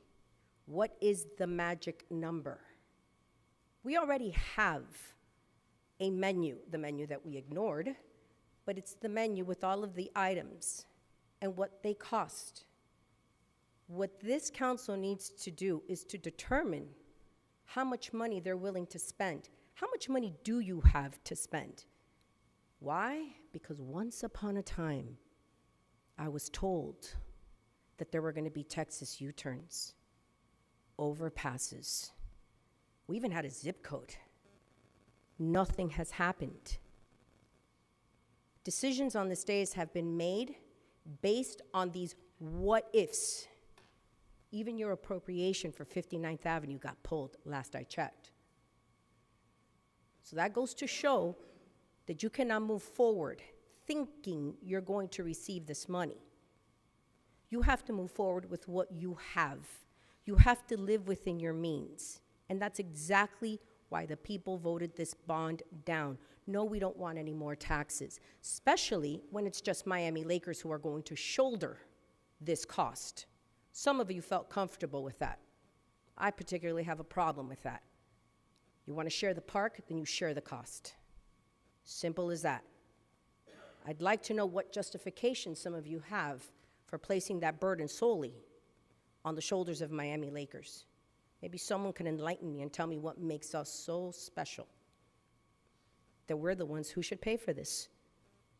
What is the magic number? We already have a menu, the menu that we ignored, but it's the menu with all of the items and what they cost. What this council needs to do is to determine how much money they're willing to spend. How much money do you have to spend? Why? Because once upon a time, I was told that there were going to be Texas U-turns, overpasses. We even had a zip code. Nothing has happened. Decisions on this days have been made based on these what-ifs. Even your appropriation for 59th Avenue got pulled last I checked. So that goes to show that you cannot move forward thinking you're going to receive this money. You have to move forward with what you have. You have to live within your means. And that's exactly why the people voted this bond down. No, we don't want any more taxes, especially when it's just Miami Lakers who are going to shoulder this cost. Some of you felt comfortable with that. I particularly have a problem with that. You want to share the park, then you share the cost. Simple as that. I'd like to know what justification some of you have for placing that burden solely on the shoulders of Miami Lakers. Maybe someone can enlighten me and tell me what makes us so special that we're the ones who should pay for this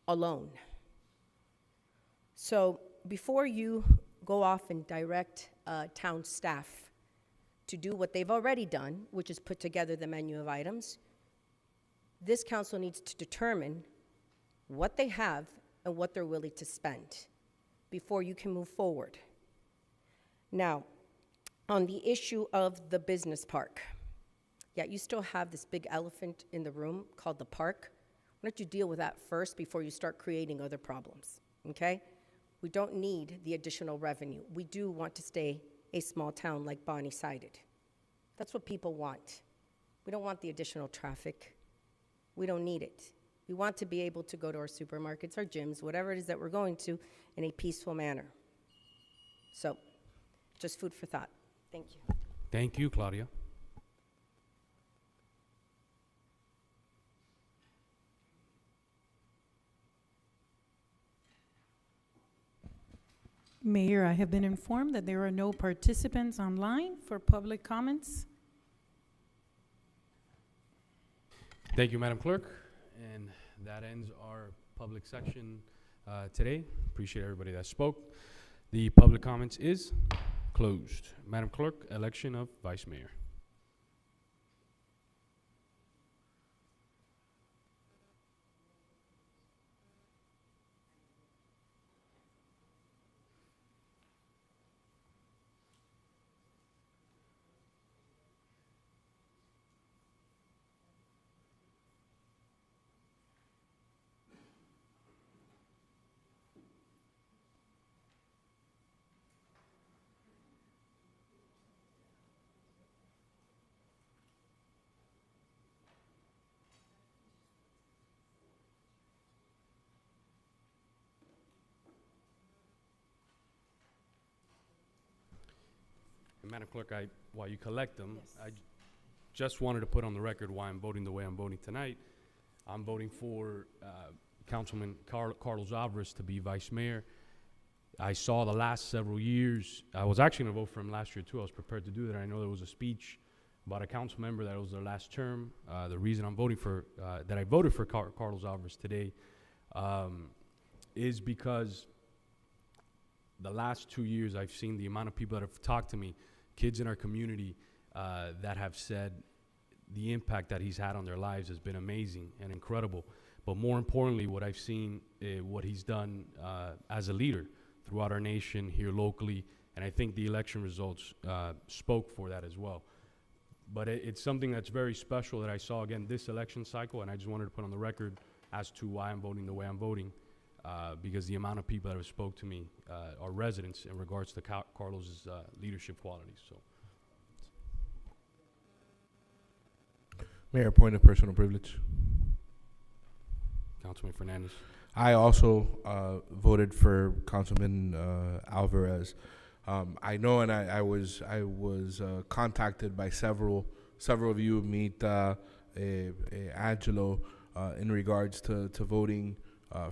alone. So before you go off and direct town staff to do what they've already done, which is put together the menu of items, this council needs to determine what they have and what they're willing to spend before you can move forward. Now, on the issue of the business park, yeah, you still have this big elephant in the room called the park. Why don't you deal with that first before you start creating other problems, okay? We don't need the additional revenue. We do want to stay a small town like Bonnie cited. That's what people want. We don't want the additional traffic. We don't need it. We want to be able to go to our supermarkets, our gyms, whatever it is that we're going to in a peaceful manner. So, just food for thought. Thank you. Thank you, Claudia. Mayor, I have been informed that there are no participants online for public comments. Thank you, Madam Clerk. And that ends our public section today. Appreciate everybody that spoke. The public comments is closed. Madam Clerk, election of Vice Mayor. And Madam Clerk, while you collect them, I just wanted to put on the record why I'm voting the way I'm voting tonight. I'm voting for Councilman Carlos Alvarez to be vice mayor. I saw the last several years, I was actually going to vote for him last year too. I was prepared to do that. I know there was a speech about a council member that it was their last term. The reason I'm voting for, that I voted for Carlos Alvarez today is because the last 2 years I've seen the amount of people that have talked to me, kids in our community, that have said the impact that he's had on their lives has been amazing and incredible. But more importantly, what I've seen, what he's done as a leader throughout our nation, here locally, and I think the election results spoke for that as well. But it's something that's very special that I saw again this election cycle, and I just wanted to put on the record as to why I'm voting the way I'm voting, because the amount of people that have spoke to me are residents in regards to Carlos's leadership qualities. So, Mayor, point of personal privilege. Councilman Fernandez. I also voted for Councilman Alvarez. I know, and I was contacted by several of you, Mita, Angelo, in regards to voting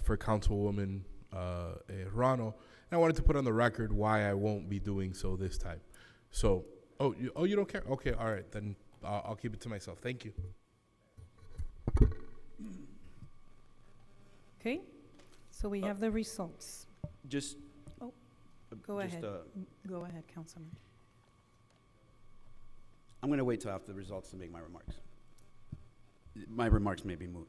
for Councilwoman Ruano. And I wanted to put on the record why I won't be doing so this time. So, you don't care? Okay, all right, then I'll keep it to myself. Thank you. Okay, so we have the results. Just. Oh, go just, ahead. Go ahead, Councilman. I'm going to wait till after the results to make my remarks. My remarks may be moot.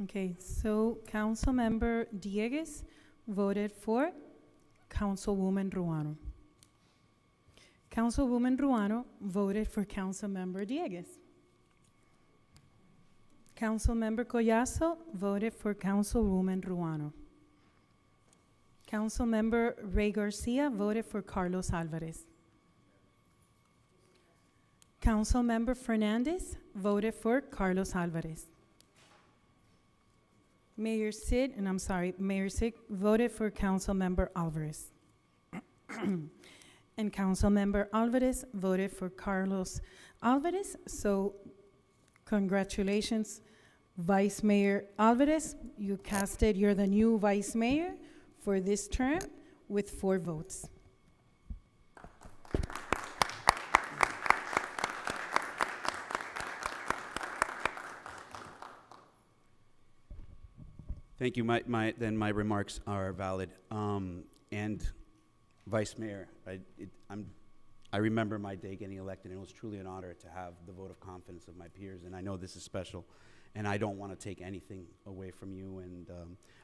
Okay, so Councilmember Dieguez voted for Councilwoman Ruano. Councilwoman Ruano voted for Councilmember Dieguez. Councilmember Collazo voted for Councilwoman Ruano. Councilmember Ray Garcia voted for Carlos Alvarez. Councilmember Fernandez voted for Carlos Alvarez. Mayor Sid voted for Councilmember Alvarez. And Councilmember Alvarez voted for Carlos Alvarez. So congratulations, Vice Mayor Alvarez. You're the new Vice Mayor for this term with 4 votes. Thank you. Then my remarks are valid. And Vice Mayor, I remember my day getting elected, and it was truly an honor to have the vote of confidence of my peers. And I know this is special, and I don't want to take anything away from you. And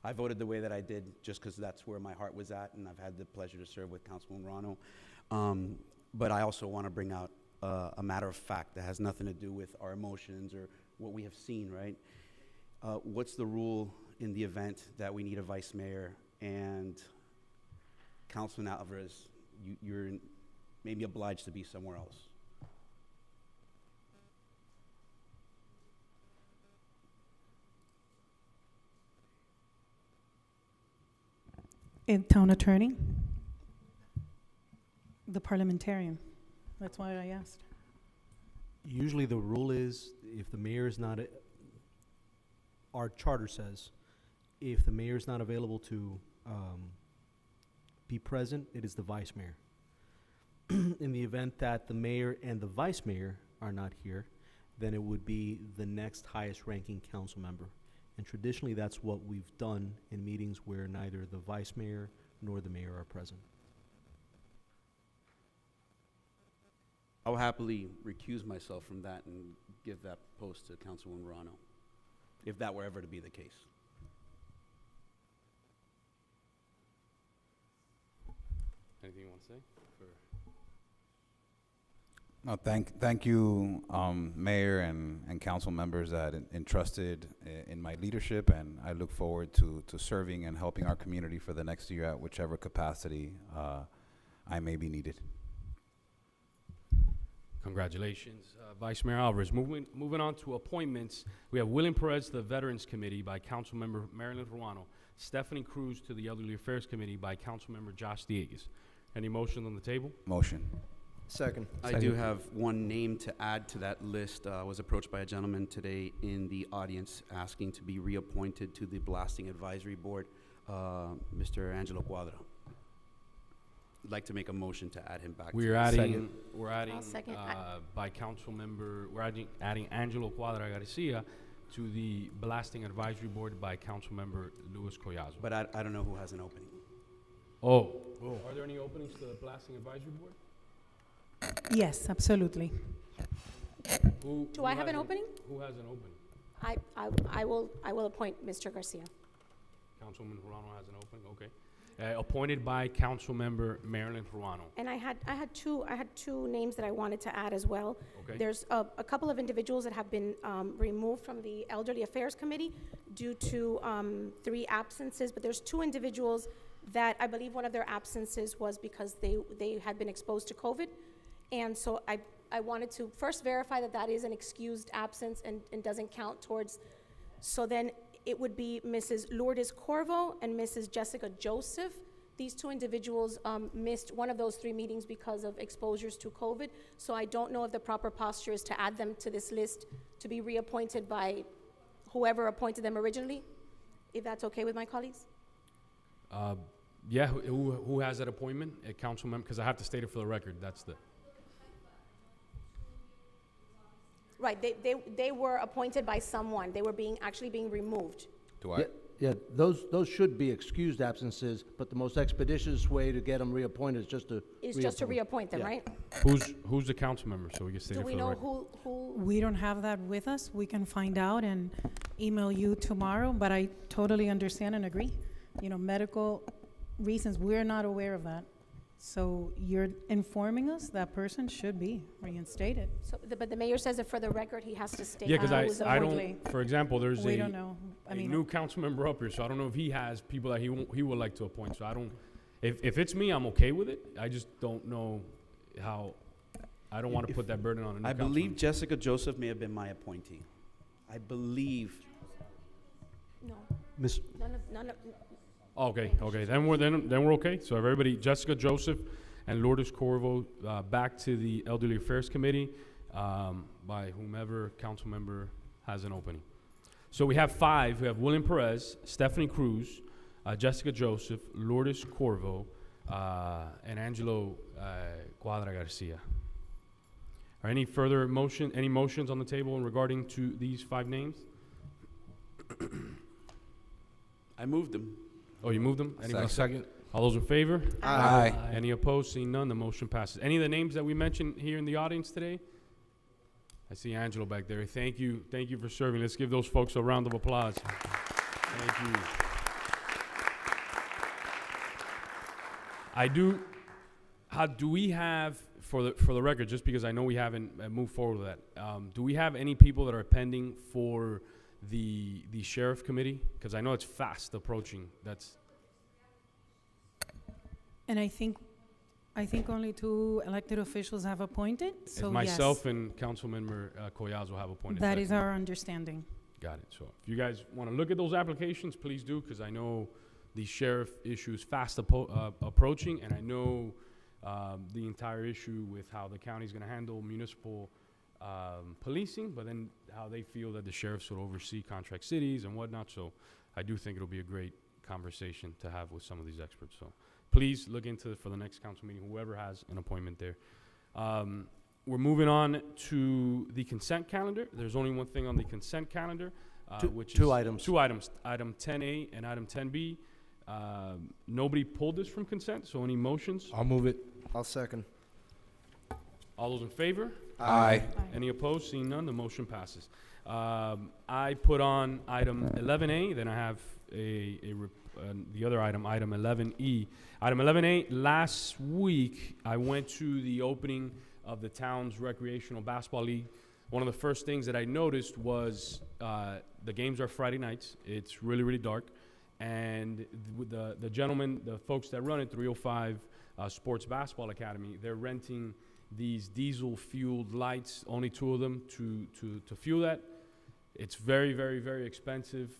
I voted the way that I did just because that's where my heart was at, and I've had the pleasure to serve with Councilwoman Ruano. But I also want to bring out a matter of fact that has nothing to do with our emotions or what we have seen, right? What's the rule in the event that we need a vice mayor and Councilman Alvarez, you're maybe obliged to be somewhere else? Town Attorney, the parliamentarian. That's why I asked. Usually the rule is if the mayor is not, our charter says, if the mayor is not available to be present, it is the vice mayor. In the event that the mayor and the vice mayor are not here, then it would be the next highest ranking council member. And traditionally, that's what we've done in meetings where neither the vice mayor nor the mayor are present. I'll happily recuse myself from that and give that post to Councilwoman Ruano, if that were ever to be the case. Anything you want to say? No, thank you, Mayor and council members that entrusted in my leadership, and I look forward to serving and helping our community for the next year at whichever capacity I may be needed. Congratulations, Vice Mayor Alvarez. Moving on to appointments, we have William Perez to the Veterans Committee by Councilmember Marilyn Ruano, Stephanie Cruz to the Elderly Affairs Committee by Councilmember Josh Dieguez, Any motion on the table? Motion. Second. I do have one name to add to that list. I was approached by a gentleman today in the audience asking to be reappointed to the Blasting Advisory Board, Mr. Angelo Cuadra. I'd like to make a motion to add him back. We're to adding, we're I'll adding, second. by council member, we're adding Angelo Cuadra Garcia to the Blasting Advisory Board by council member Luis Collazo. But I don't know who has an opening. Oh, are there any openings to the Blasting Advisory Board? Yes, absolutely. Do I have has an opening? Who has an opening? I will appoint Mr. Garcia. Councilman Ruano has an opening, okay. Appointed by council member Marilyn Ruano. And I had two names that I wanted to add as well. Okay. There's a couple of individuals that have been removed from the Elderly Affairs Committee due to 3 absences, but there's 2 individuals that I believe one of their absences was because they had been exposed to COVID. And so I wanted to first verify that that is an excused absence and doesn't count towards, so then it would be Mrs. Lourdes Corvo and Mrs. Jessica Joseph. These 2 individuals missed one of those 3 meetings because of exposures to COVID. So I don't know if the proper posture is to add them to this list to be reappointed by whoever appointed them originally, if that's okay with my colleagues. Yeah, who has that appointment? A council member, because I have to state it for the record, that's the. Right, they were appointed by someone. They were actually being removed. Do I? Yeah, those should be excused absences, but the most expeditious way to get them reappointed is just to Is just to reappoint them, Yeah. right? Who's the council member, so we can state Do it for we the know record? who? We don't have that with us. We can find out and email you tomorrow, but I totally understand and agree. You know, medical reasons, we're not aware of that. So you're informing us that person should be reinstated. So, but the mayor says that for the record, he has to state. Yeah, because who's I appointed. don't, for example, there's We a don't know. I mean, new council member up here, so I don't know if he has people that he would like to appoint. So I don't, if it's me, I'm okay with it. I just don't know how, I don't want to put that burden on a new I council believe member. Jessica Joseph may have been my appointee. I believe. No. Miss, None of, Okay, then we're okay. So everybody, Jessica Joseph and Lourdes Corvo, back to the Elderly Affairs Committee by whomever council member has an opening. So we have 5. We have William Perez, Stephanie Cruz, Jessica Joseph, Lourdes Corvo, and Angelo Cuadra Garcia. Are any motions on the table regarding to these 5 names? I moved them. Oh, you moved them? Second. All those in favor? Aye. Any opposed? Seeing none, the motion passes. Any of the names that we mentioned here in the audience today? I see Angelo back there. Thank you for serving. Let's give those folks a round of applause. Thank you. Do we have, for the record, just because I know we haven't moved forward with that, do we have any people that are pending for the sheriff committee? Because I know it's fast approaching. And I think only 2 elected officials have appointed, so Myself yes, and Councilmember Collazo have appointed. that is our understanding. Got it. So if you guys want to look at those applications, please do, because I know the sheriff issue is fast approaching, and I know the entire issue with how the county is going to handle municipal policing, but then how they feel that the sheriffs will oversee contract cities and whatnot. So I do think it'll be a great conversation to have with some of these experts. So please look into it for the next council meeting, whoever has an appointment there. We're moving on to the consent calendar. There's only one thing on the consent calendar, which is two items. 2 items, item 10A and item 10B. Nobody pulled this from consent, so any motions? I'll move it. I'll second. All those in favor? Aye. Any opposed? Seeing none, the motion passes. I put on item 11A, then I have the other item, item 11E. Item 11A, last week I went to the opening of the town's recreational basketball league. One of the first things that I noticed was the games are Friday nights. It's really, really dark. And with the gentlemen, the folks that run it, 305 Sports Basketball Academy, they're renting these diesel-fueled lights, only 2 of them, to fuel that. It's very, very, very expensive.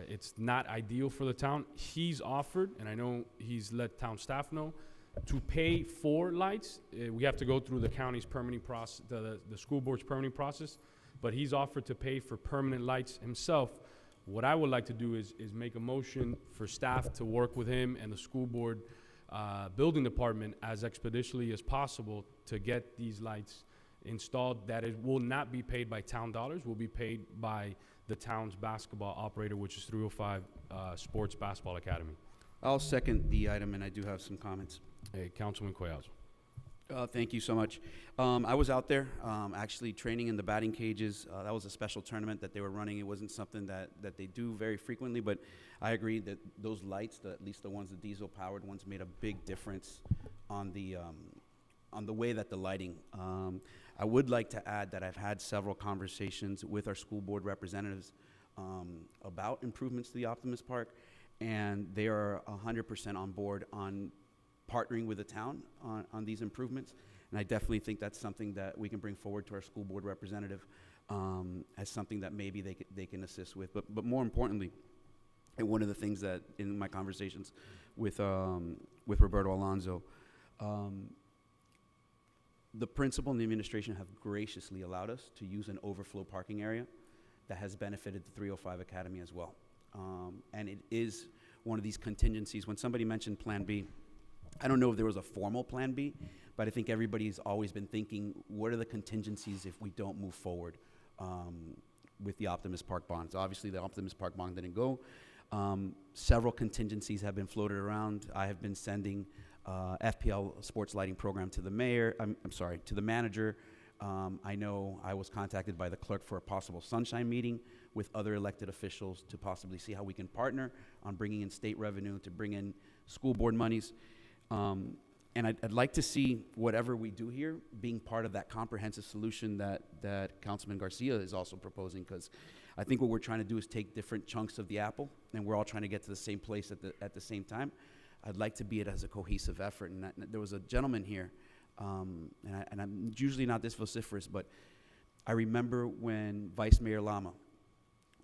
It's not ideal for the town. He's offered, and I know he's let town staff know, To pay for lights, we have to go through the county's permitting process, the school board's permitting process, but he's offered to pay for permanent lights himself. What I would like to do is make a motion for staff to work with him and the school board building department as expeditiously as possible to get these lights installed. That it will not be paid by town dollars, will be paid by the town's basketball operator, which is 305 Sports Basketball Academy. I'll second the item, and I do have some comments. Hey, Councilman Cuellar. Thank you so much. I was out there actually training in the batting cages. That was a special tournament that they were running. It wasn't something that they do very frequently, but I agree that those lights, at least the ones, the diesel-powered ones, made a big difference on the way that the lighting. I would like to add that I've had several conversations with our school board representatives about improvements to the Optimus Park, and they are 100% on board on partnering with the town on these improvements. And I definitely think that's something that we can bring forward to our school board representative as something that maybe they can assist with. But more importantly, and one of the things that in my conversations with Roberto Alonso, the principal and the administration have graciously allowed us to use an overflow parking area that has benefited the 305 Academy as well. And it is one of these contingencies. When somebody mentioned Plan B, I don't know if there was a formal Plan B, but I think everybody's always been thinking, what are the contingencies if we don't move forward with the Optimus Park bonds? Obviously, the Optimus Park bond didn't go. Several contingencies have been floated around. I have been sending FPL sports lighting program to the mayor, I'm sorry, to the manager. I know I was contacted by the clerk for a possible sunshine meeting with other elected officials to possibly see how we can partner on bringing in state revenue, to bring in school board monies. And I'd like to see whatever we do here being part of that comprehensive solution that Councilman Garcia is also proposing, because I think what we're trying to do is take different chunks of the apple, and we're all trying to get to the same place at the same time. I'd like to be it as a cohesive effort. And there was a gentleman here, and I'm usually not this vociferous, but I remember when Vice Mayor Lama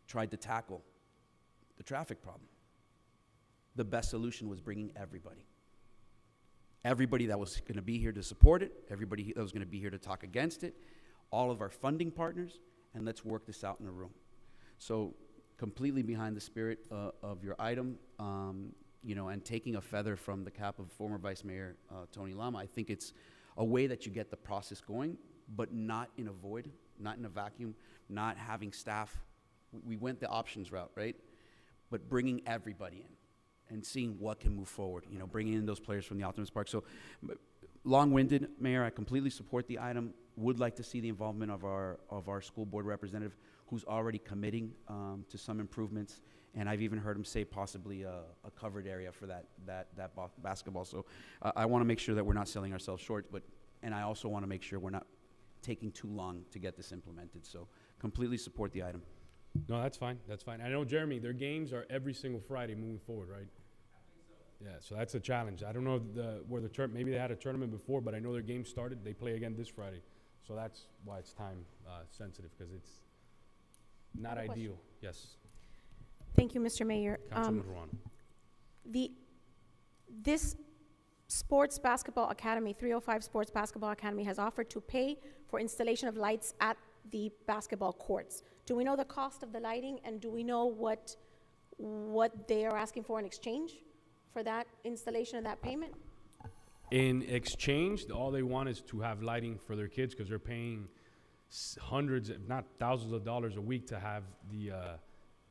tried to tackle the traffic problem. The best solution was bringing everybody. Everybody that was going to be here to support it, everybody that was going to be here to talk against it, all of our funding partners, and let's work this out in a room. So completely behind the spirit of your item, you know, and taking a feather from the cap of former Vice Mayor Tony Lama. I think it's a way that you get the process going, but not in a void, not in a vacuum, not having staff. We went the options route, right? But bringing everybody in and seeing what can move forward, you know, bringing in those players from the Optimus Park. So long-winded, Mayor, I completely support the item. Would like to see the involvement of our school board representative, who's already committing to some improvements. And I've even heard him say possibly a covered area for that basketball. So I want to make sure that we're not selling ourselves short, and I also want to make sure we're not taking too long to get this implemented. So completely support the item. No, that's fine. That's fine. I know, Jeremy, their games are every single Friday moving forward, right? Yeah, so that's a challenge. I don't know where maybe they had a tournament before, but I know their game started. They play again this Friday, so that's why it's time sensitive, because it's not ideal. Yes. Thank you, Mr. Mayor. Councilman Ruano. This Sports Basketball Academy, 305 Sports Basketball Academy, has offered to pay for installation of lights at the basketball courts. Do we know the cost of the lighting, and do we know what they are asking for in exchange for that installation and that payment? In exchange, all they want is to have lighting for their kids, because they're paying hundreds, if not thousands of dollars a week to have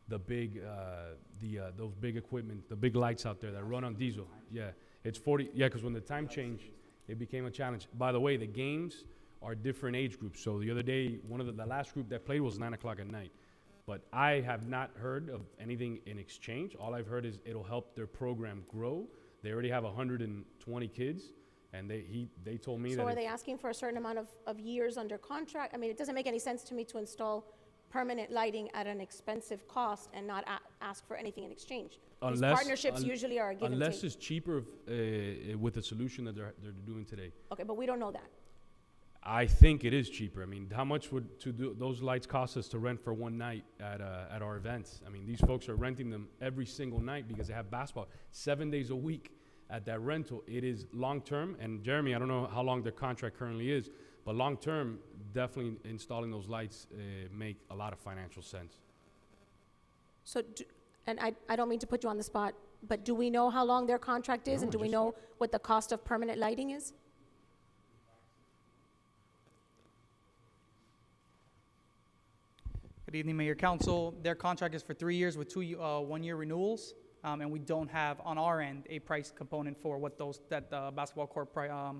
those big equipment, the big lights out there that run on diesel. Yeah, it's 40. Yeah, because when the time changed, it became a challenge. By the way, the games are different age groups. So the other day, the last group that played was 9 o'clock at night. But I have not heard of anything in exchange. All I've heard is it'll help their program grow. They already have 120 kids, and they told me that. So are they asking for a certain amount of years under contract? I mean, it doesn't make any sense to me to install permanent lighting at an expensive cost and not ask for anything in exchange. These partnerships usually are a give and take. Unless it's cheaper with the solution that they're doing today. Okay, but we don't know that. I think it is cheaper. I mean, how much would those lights cost us to rent for one night at our events? I mean, these folks are renting them every single night because they have basketball 7 days a week. at that rental. It is long-term, and Jeremy, I don't know how long the contract currently is, but long-term, definitely installing those lights make a lot of financial sense. So, I don't mean to put you on the spot, but do we know how long their contract is, No, and do we just- know what the cost of permanent lighting is? Good evening, Mayor Council. Their contract is for 3 years with two one-year renewals, and we don't have on our end a price component for what that basketball court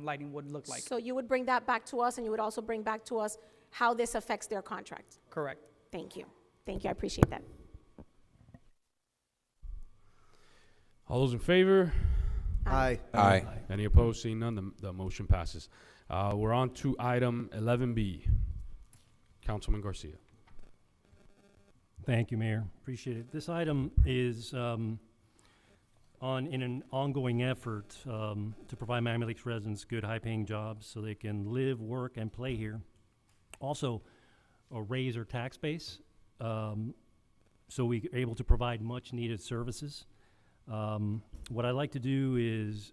lighting would look like. So you would bring that back to us, and you would also bring back to us how this affects their contract? Correct. Thank you. Thank you, I appreciate that. All those in favor? Aye. Aye. Any opposed? Seeing none, the motion passes. We're on to item 11B. Councilman Garcia. Thank you, Mayor. Appreciate it. This item is in an ongoing effort to provide Miami Lakes residents good, high-paying jobs so they can live, work, and play here. Also, raise our tax base so we are able to provide much-needed services. What I'd like to do is,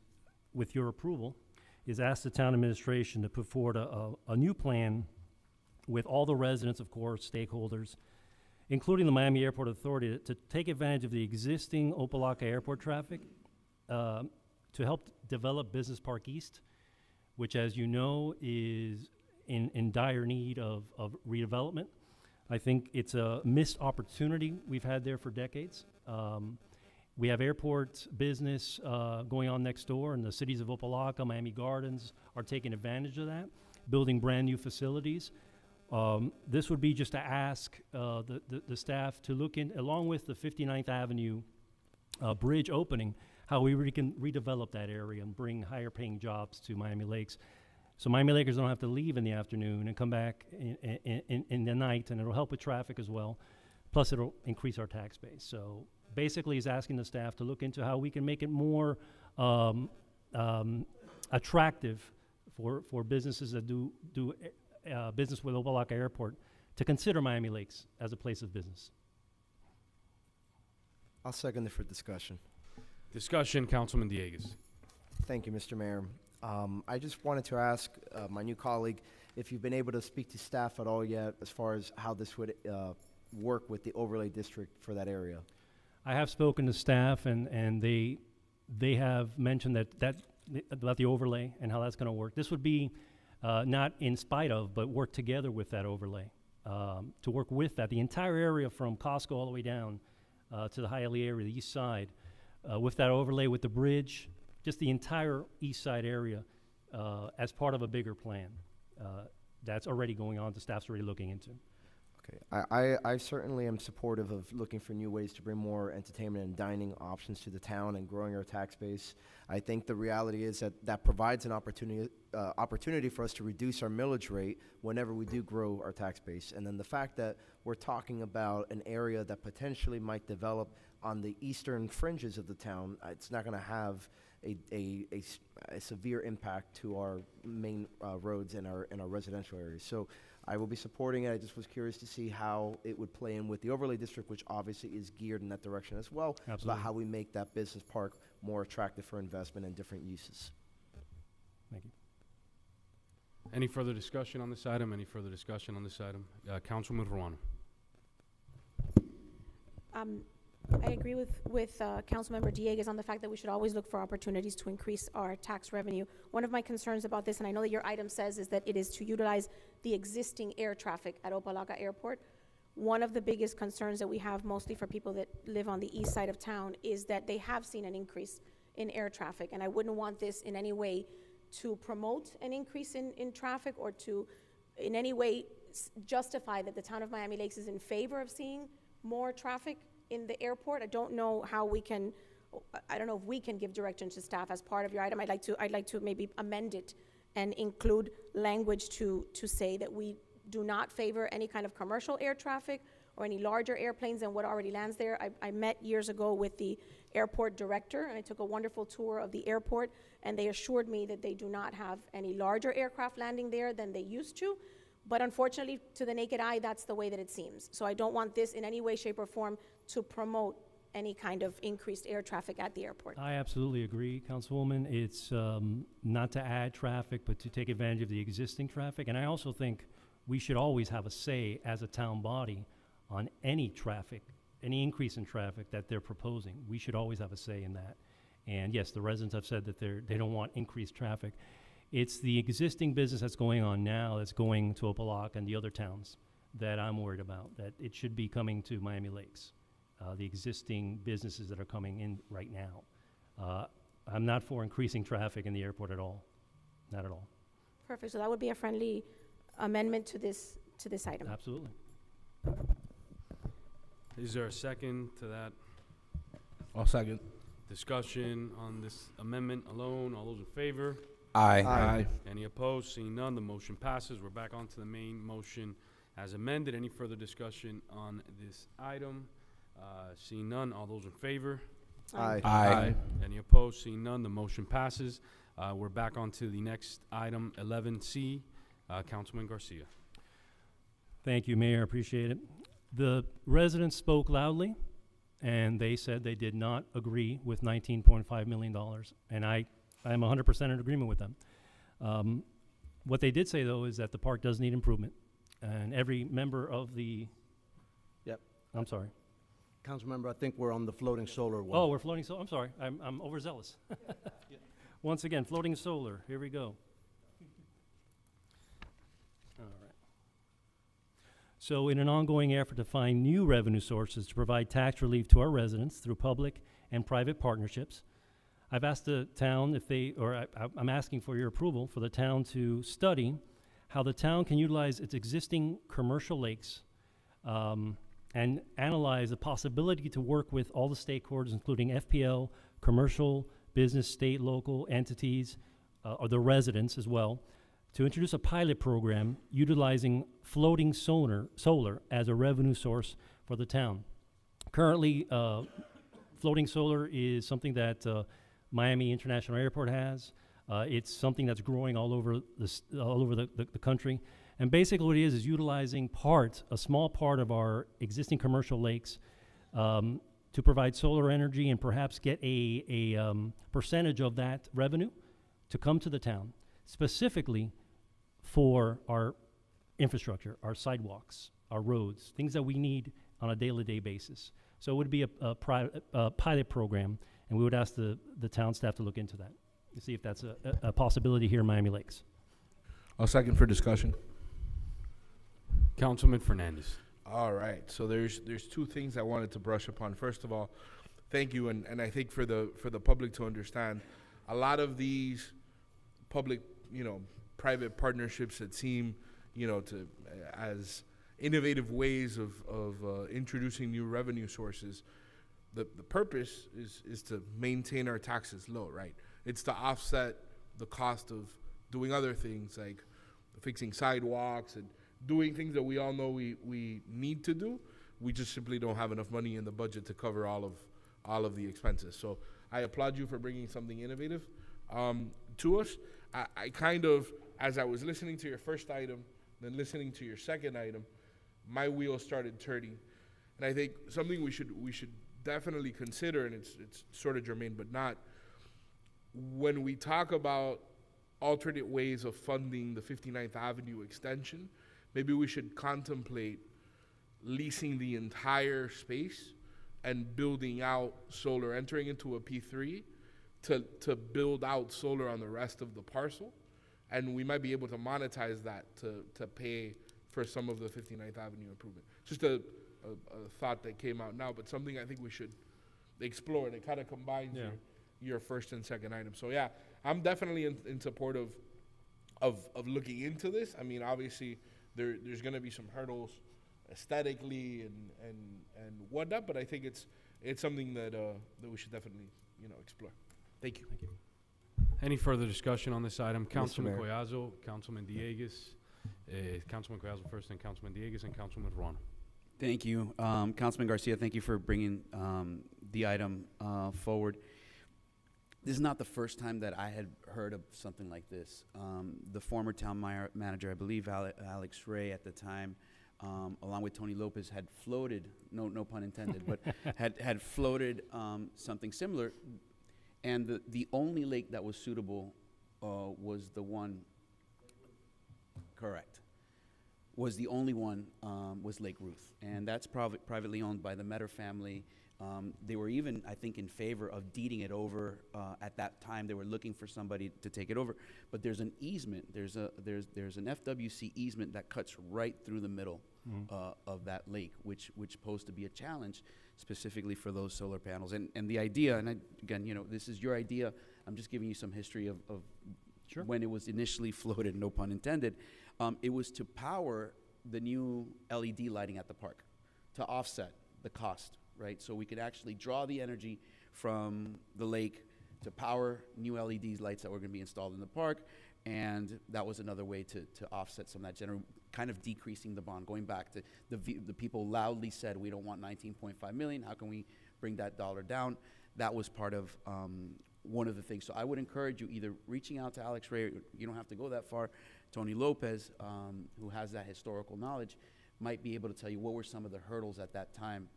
with your approval, is ask the town administration to put forward a new plan with all the residents, of course, stakeholders, including the Miami Airport Authority, to take advantage of the existing Opa-locka Airport traffic to help develop Business Park East, which, as you know, is in dire need of redevelopment. I think it's a missed opportunity we've had there for decades. We have airport business going on next door, and the cities of Opa-locka, Miami Gardens are taking advantage of that, building brand new facilities. This would be just to ask the staff to look in, along with the 59th Avenue bridge opening, how we can redevelop that area and bring higher paying jobs to Miami Lakes. So Miami Lakers don't have to leave in the afternoon and come back in the night, and it'll help with traffic as well. Plus, it'll increase our tax base. So basically, he's asking the staff to look into how we can make it more attractive for businesses that do business with Opa-locka Airport to consider Miami Lakes as a place of business. I'll second it for discussion. Discussion, Councilman Dieguez. Thank you, Mr. Mayor. I just wanted to ask my new colleague if you've been able to speak to staff at all yet as far as how this would work with the overlay district for that area. I have spoken to staff, and they have mentioned that about the overlay and how that's going to work. This would be not in spite of, but work together with that overlay, to work with that. The entire area from Costco all the way down to the Hialeah area, the east side, with that overlay, with the bridge, just the entire east side area as part of a bigger plan that's already going on, the staff's already looking into. Okay, I certainly am supportive of looking for new ways to bring more entertainment and dining options to the town and growing our tax base. I think the reality is that provides an opportunity for us to reduce our millage rate whenever we do grow our tax base. And then the fact that we're talking about an area that potentially might develop on the eastern fringes of the town, it's not going to have a severe impact to our main roads and our residential areas. So I will be supporting it. I just was curious to see how it would play in with the overlay district, which obviously is geared in that direction as well. Absolutely. About how we make that business park more attractive for investment and different uses. Thank you. Any further discussion on this item? Any further discussion on this item? Councilman Ruano. I agree with Councilmember Dieguez on the fact that we should always look for opportunities to increase our tax revenue. One of my concerns about this, and I know that your item says, is that it is to utilize the existing air traffic at Opa-locka Airport. One of the biggest concerns that we have, mostly for people that live on the east side of town, is that they have seen an increase in air traffic, and I wouldn't want this in any way to promote an increase in traffic or to in any way justify that the town of Miami Lakes is in favor of seeing more traffic in the airport. I don't know how we can, I don't know if we can give direction to staff as part of your item. I'd like to maybe amend it and include language to say that we do not favor any kind of commercial air traffic or any larger airplanes than what already lands there. I met years ago with the airport director, and I took a wonderful tour of the airport, and they assured me that they do not have any larger aircraft landing there than they used to. But unfortunately, to the naked eye, that's the way that it seems. So I don't want this in any way, shape, or form to promote any kind of increased air traffic at the airport. I absolutely agree, Councilwoman. It's not to add traffic, but to take advantage of the existing traffic. And I also think we should always have a say as a town body on any traffic, any increase in traffic that they're proposing. We should always have a say in that. And yes, the residents have said that they don't want increased traffic. It's the existing business that's going on now that's going to Opa-locka and the other towns that I'm worried about, that it should be coming to Miami Lakes. The existing businesses that are coming in right now. I'm not for increasing traffic in the airport at all, not at all. Perfect, so that would be a friendly amendment to this item. Absolutely. Is there a second to that? I'll second. Discussion on this amendment alone. All those in favor? Aye. Aye. Any opposed? Seeing none, the motion passes. We're back onto the main motion as amended. Any further discussion on this item? Seeing none, all those in favor? Aye. Aye. Any opposed? Seeing none, the motion passes. We're back onto the next item, 11C. Councilman Garcia. Thank you, Mayor, appreciate it. The residents spoke loudly, and they said they did not agree with $19.5 million, and I am 100% in agreement with them. What they did say, though, is that the park does need improvement, and every member of the... Yep. I'm sorry. Councilmember, I think we're on the floating solar one. Oh, we're floating solar. I'm sorry. I'm overzealous. Once again, floating solar. Here we go. All right. So in an ongoing effort to find new revenue sources to provide tax relief to our residents through public and private partnerships, I've asked the town if they, or I'm asking for your approval for the town to study how the town can utilize its existing commercial lakes and analyze the possibility to work with all the stakeholders, including FPL, commercial, business, state, local entities, or the residents as well, to introduce a pilot program utilizing floating solar as a revenue source for the town. Currently, floating solar is something that Miami International Airport has. It's something that's growing all over the country. And basically what it is utilizing a small part of our existing commercial lakes to provide solar energy and perhaps get a percentage of that revenue to come to the town, specifically for our infrastructure, our sidewalks, our roads, things that we need on a day-to-day basis. So it would be a pilot program, and we would ask the town staff to look into that to see if that's a possibility here in Miami Lakes. I'll second for discussion. Councilman Fernandez. All right, so there's two things I wanted to brush upon. First of all, thank you, and I think for the public to understand, a lot of these public, private partnerships that seem, as innovative ways of introducing new revenue sources, the purpose is to maintain our taxes low, right? It's to offset the cost of doing other things like fixing sidewalks and doing things that we all know we need to do. We just simply don't have enough money in the budget to cover all of the expenses. So I applaud you for bringing something innovative to us. I kind of, as I was listening to your first item, then listening to your second item, my wheels started turning. And I think something we should definitely consider, and it's sort of germane, but not, when we talk about alternate ways of funding the 59th Avenue extension, maybe we should contemplate leasing the entire space and building out solar, entering into a P3 to build out solar on the rest of the parcel. And we might be able to monetize that to pay for some of the 59th Avenue improvement. Just a thought that came out now, but something I think we should explore, and it kind of combines your first and second item. So yeah, I'm definitely in support of looking into this. I mean, obviously, there's going to be some hurdles aesthetically and whatnot, but I think it's something that we should definitely explore. Thank you. Thank you. Any further discussion on this item? Councilman Mayor. Collazo, Councilman Diegues, Councilman Collazo first, then Councilman Diegues, and Councilman Ruano. Thank you. Councilman Garcia, thank you for bringing the item forward. This is not the first time that I had heard of something like this. The former town manager, I believe Alex Ray at the time, along with Tony Lopez, had floated, no pun intended, but had floated something similar. And the only lake that was suitable was the one, correct, was the only one, was Lake Ruth. And that's privately owned by the Metter family. They were even, I think, in favor of deeding it over. At that time, they were looking for somebody to take it over. But there's an easement, there's an FWC easement that cuts right through the middle of that lake, which posed to be a challenge specifically for those solar panels. And the idea, and again, you know, this is your idea, I'm just giving you some history of Sure. when it was initially floated, no pun intended. It was to power the new LED lighting at the park, to offset the cost, right? So we could actually draw the energy from the lake to power new LED lights that were going to be installed in the park, and that was another way to offset some of that kind of decreasing the bond. Going back to the people loudly said, we don't want 19.5 million, how can we bring that dollar down? That was part of one of the things. So I would encourage you either reaching out to Alex Ray, you don't have to go that far, Tony Lopez, who has that historical knowledge, might be able to tell you what were some of the hurdles at that time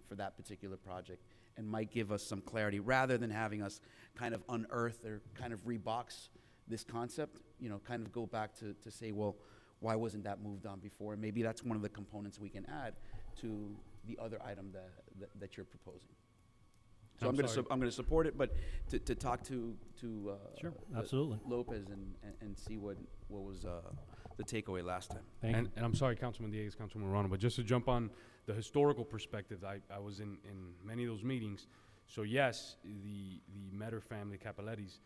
for that particular project, and might give us some clarity rather than having us kind of unearth or kind of rebox this concept, you know, kind of go back to say, well, why wasn't that moved on before? And maybe that's one of the components we can add to the other item that you're proposing. So I'm going to support it, but to talk to Sure, absolutely. Lopez and see what was the takeaway last time. And I'm sorry, Councilman Dieguez, Councilman Morano, but just to jump on the historical perspective, I was in many of those meetings. So yes, the Metter family, Capolettis,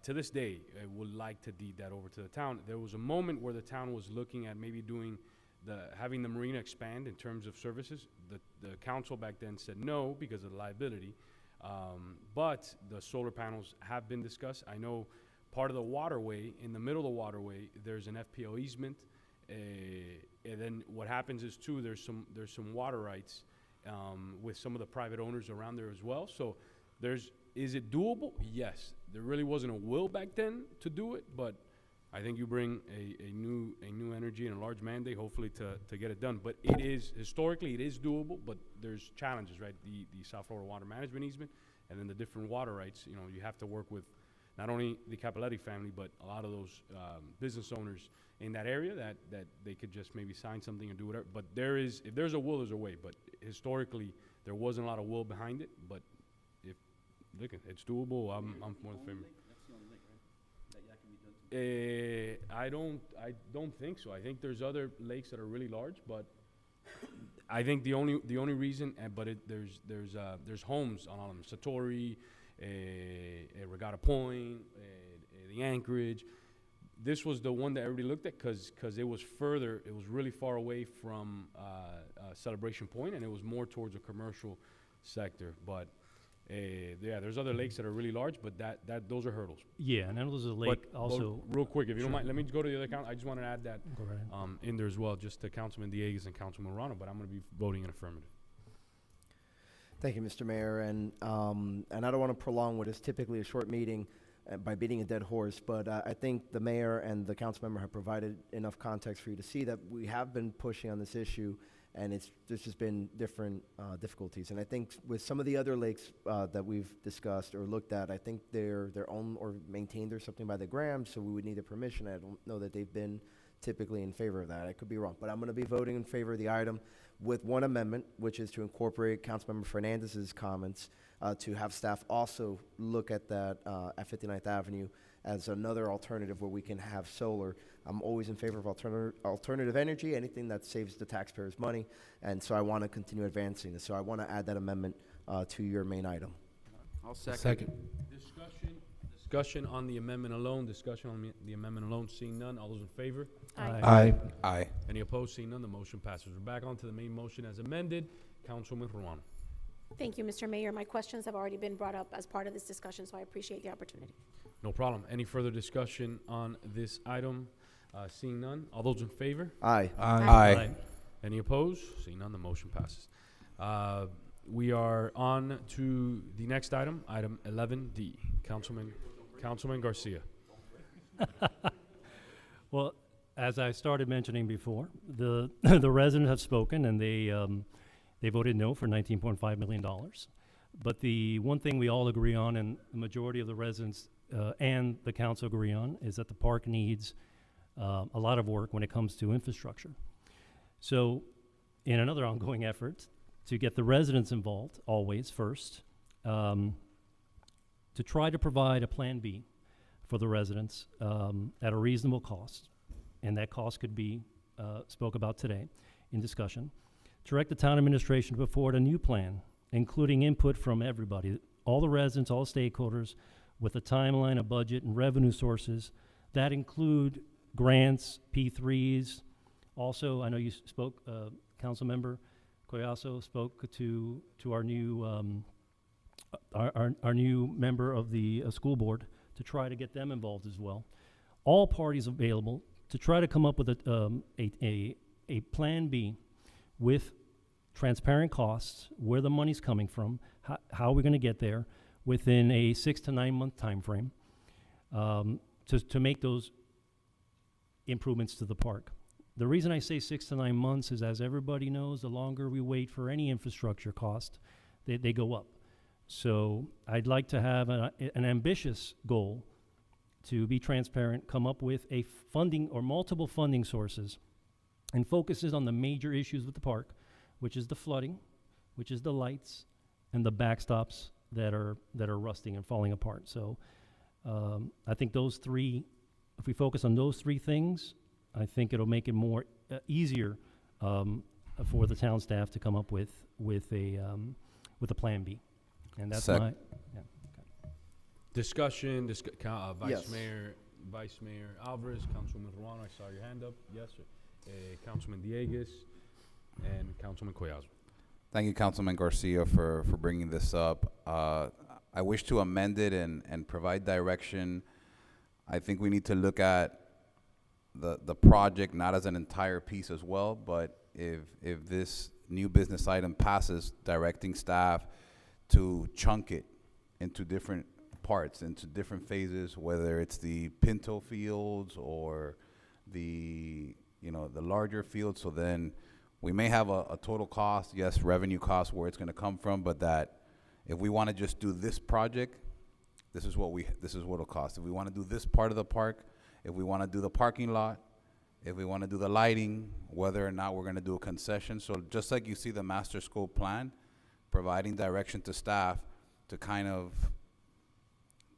to this day, would like to deed that over to the town. There was a moment where the town was looking at maybe having the marina expand in terms of services. The council back then said no because of the liability. But the solar panels have been discussed. I know part of the waterway, in the middle of the waterway, there's an FPL easement. And then what happens is too, there's some water rights with some of the private owners around there as well. So is it doable? Yes. There really wasn't a will back then to do it, but I think you bring a new energy and a large mandate, hopefully, to get it done. But historically, it is doable, but there's challenges, right? The South Florida Water Management easement, and then the different water rights. You know, you have to work with not only the Capoletti family, but a lot of those business owners in that area that they could just maybe sign something and do whatever. But if there's a will, there's a way. But historically, there wasn't a lot of will behind it. But look, it's doable. I'm more than favor. I don't think so. I think there's other lakes that are really large, but I think the only reason, there's homes on all of them. Satori, Regatta Point, the Anchorage. This was the one that everybody looked at because it was further. It was really far away from Celebration Point, and it was more towards a commercial sector. But yeah, there's other lakes that are really large, but those are hurdles. Yeah, and then there's a lake also. Real quick, if you don't mind, let me go to the other count. I just want to add that Go right ahead. in there as well, just to Councilman Dieguez and Councilman Morano, but I'm going to be voting in affirmative. Thank you, Mr. Mayor, and I don't want to prolong what is typically a short meeting by beating a dead horse, but I think the mayor and the council member have provided enough context for you to see that we have been pushing on this issue, and there's just been different difficulties. And I think with some of the other lakes that we've discussed or looked at, I think they're owned or maintained or something by the Graham, so we would need a permission. I don't know that they've been typically in favor of that. I could be wrong, but I'm going to be voting in favor of the item with one amendment, which is to incorporate Councilmember Fernandez's comments to have staff also look at that at 59th Avenue as another alternative where we can have solar. I'm always in favor of alternative energy, anything that saves the taxpayers money, and so I want to continue advancing this. So I want to add that amendment to your main item. I'll second. Discussion on the amendment alone. Discussion on the amendment alone. Seeing none, all those in favor? Aye. Aye. Any opposed? Seeing none, the motion passes. We're back on to the main motion as amended. Councilman Ruano. Thank you, Mr. Mayor. My questions have already been brought up as part of this discussion, so I appreciate the opportunity. No problem. Any further discussion on this item? Seeing none, all those in favor? Aye. Aye. Any opposed? Seeing none, the motion passes. We are on to the next item, item 11D. Councilman Garcia. Well, as I started mentioning before, the the residents have spoken, and they voted no for $19.5 million. But the one thing we all agree on, and the majority of the residents and the council agree on, is that the park needs a lot of work when it comes to infrastructure. So, in another ongoing effort to get the residents involved, always first, to try to provide a plan B for the residents at a reasonable cost, and that cost could be spoke about today in discussion. Direct the town administration to put forward a new plan, including input from everybody, all the residents, all stakeholders, with a timeline, a budget, and revenue sources that include grants, P3s. Also, I know you spoke, Council Member Collazo spoke to our new our new member of the school board to try to get them involved as well. All parties available to try to come up with a plan B with transparent costs, where the money's coming from, how we're going to get there within a 6 to 9 month time frame to make those improvements to the park. The reason I say 6 to 9 months is, as everybody knows, the longer we wait for any infrastructure cost, they go up. So I'd like to have an ambitious goal to be transparent, come up with a funding or multiple funding sources, and focuses on the major issues with the park, which is the flooding, which is the lights, and the backstops that are rusting and falling apart. So I think those three, if we focus on those three things, I think it'll make it more easier for the town staff to come up with a plan B, and that's my discussion. Vice Yes. Mayor Alvarez, Councilwoman Ruano, I saw your hand up. Yes, sir. Councilman Diegues and Councilman Collazo. Thank you, Councilman Garcia, for bringing this up. I wish to amend it and provide direction. I think we need to look at the project not as an entire piece as well, but if this new business item passes, directing staff to chunk it into different parts, into different phases, whether it's the Pinto fields or the larger fields. So then we may have a total cost, yes, revenue cost, where it's going to come from, but that if we want to just do this project, this is what it'll cost. If we want to do this part of the park, if we want to do the parking lot, if we want to do the lighting, whether or not we're going to do a concession. So just like you see the master scope plan, providing direction to staff to kind of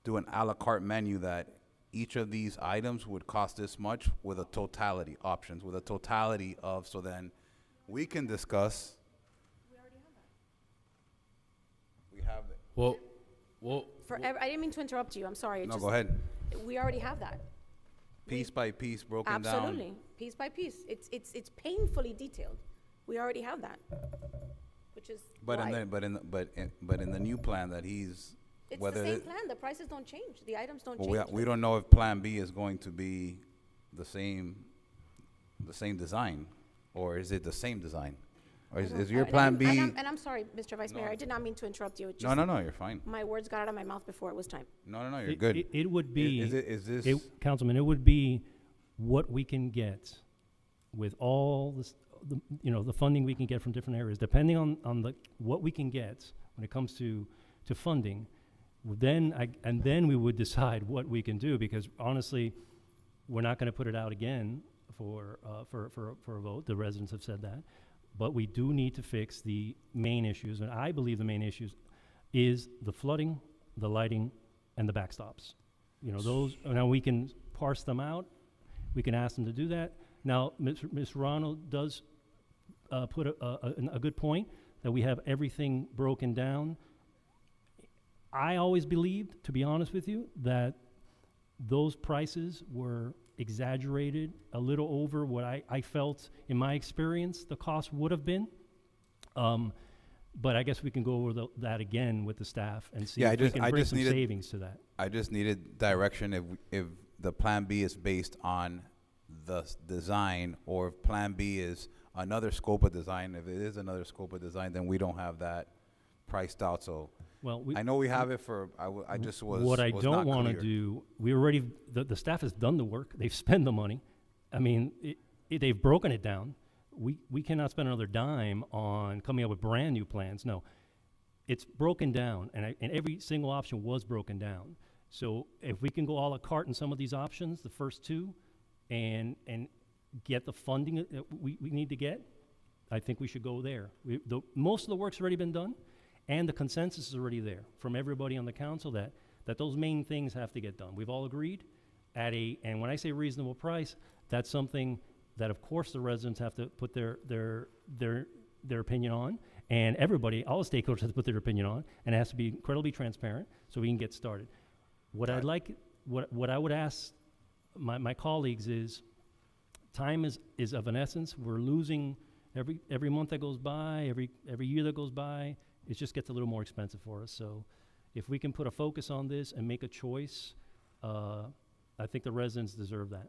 do an a la carte menu that each of these items would cost this much with a totality options, with a totality of, so then we can discuss. We have it. Well, I didn't mean to interrupt you. I'm sorry. No, go ahead. We already have that. Piece by piece, broken down. Absolutely, piece by piece. It's painfully detailed. We already have that, which is But why. in the new plan that he's, It's whether the same it- plan. The prices don't change. The items don't well, change. we don't know if Plan B is going to be the same design, or is it the same design? Or is your Plan B? And I'm sorry, Mr. Vice Mayor. I did not mean to interrupt you. It just, No, you're fine. My words got out of my mouth before it was time. No, you're good. It would be, Is this? Councilman, it would be what we can get with all this, the funding we can get from different areas, depending on what we can get when it comes to funding. Then we would decide what we can do, because honestly, we're not going to put it out again for a vote. The residents have said that. But we do need to fix the main issues, and I believe the main issues is the flooding, the lighting, and the backstops. Those, now we can parse them out. We can ask them to do that. Now, Ms. Ronald does put a good point that we have everything broken down. I always believed, to be honest with you, that those prices were exaggerated, a little over what I felt in my experience the cost would have been. But I guess we can go over that again with the staff and see if we can bring some savings to that. I just needed direction if the Plan B is based on the design, or if Plan B is another scope of design. If it is another scope of design, then we don't have that priced out. So I know we have it for, I just was What I was don't not want to clear. do, we already, the staff has done the work, they've spent the money, I mean, they've broken it down. We cannot spend another dime on coming up with brand new plans. No, it's broken down, and every single option was broken down. So if we can go a la carte in some of these options, the first two, and get the funding that we need to get, I think we should go there. Most of the work's already been done, and the consensus is already there from everybody on the council that those main things have to get done. We've all agreed and when I say reasonable price, that's something that of course the residents have to put their opinion on, and everybody, all the stakeholders have to put their opinion on, and it has to be incredibly transparent so we can get started. What I would ask my colleagues is, time is of an essence. We're losing every month that goes by, every year that goes by, it just gets a little more expensive for us. So if we can put a focus on this and make a choice, I think the residents deserve that.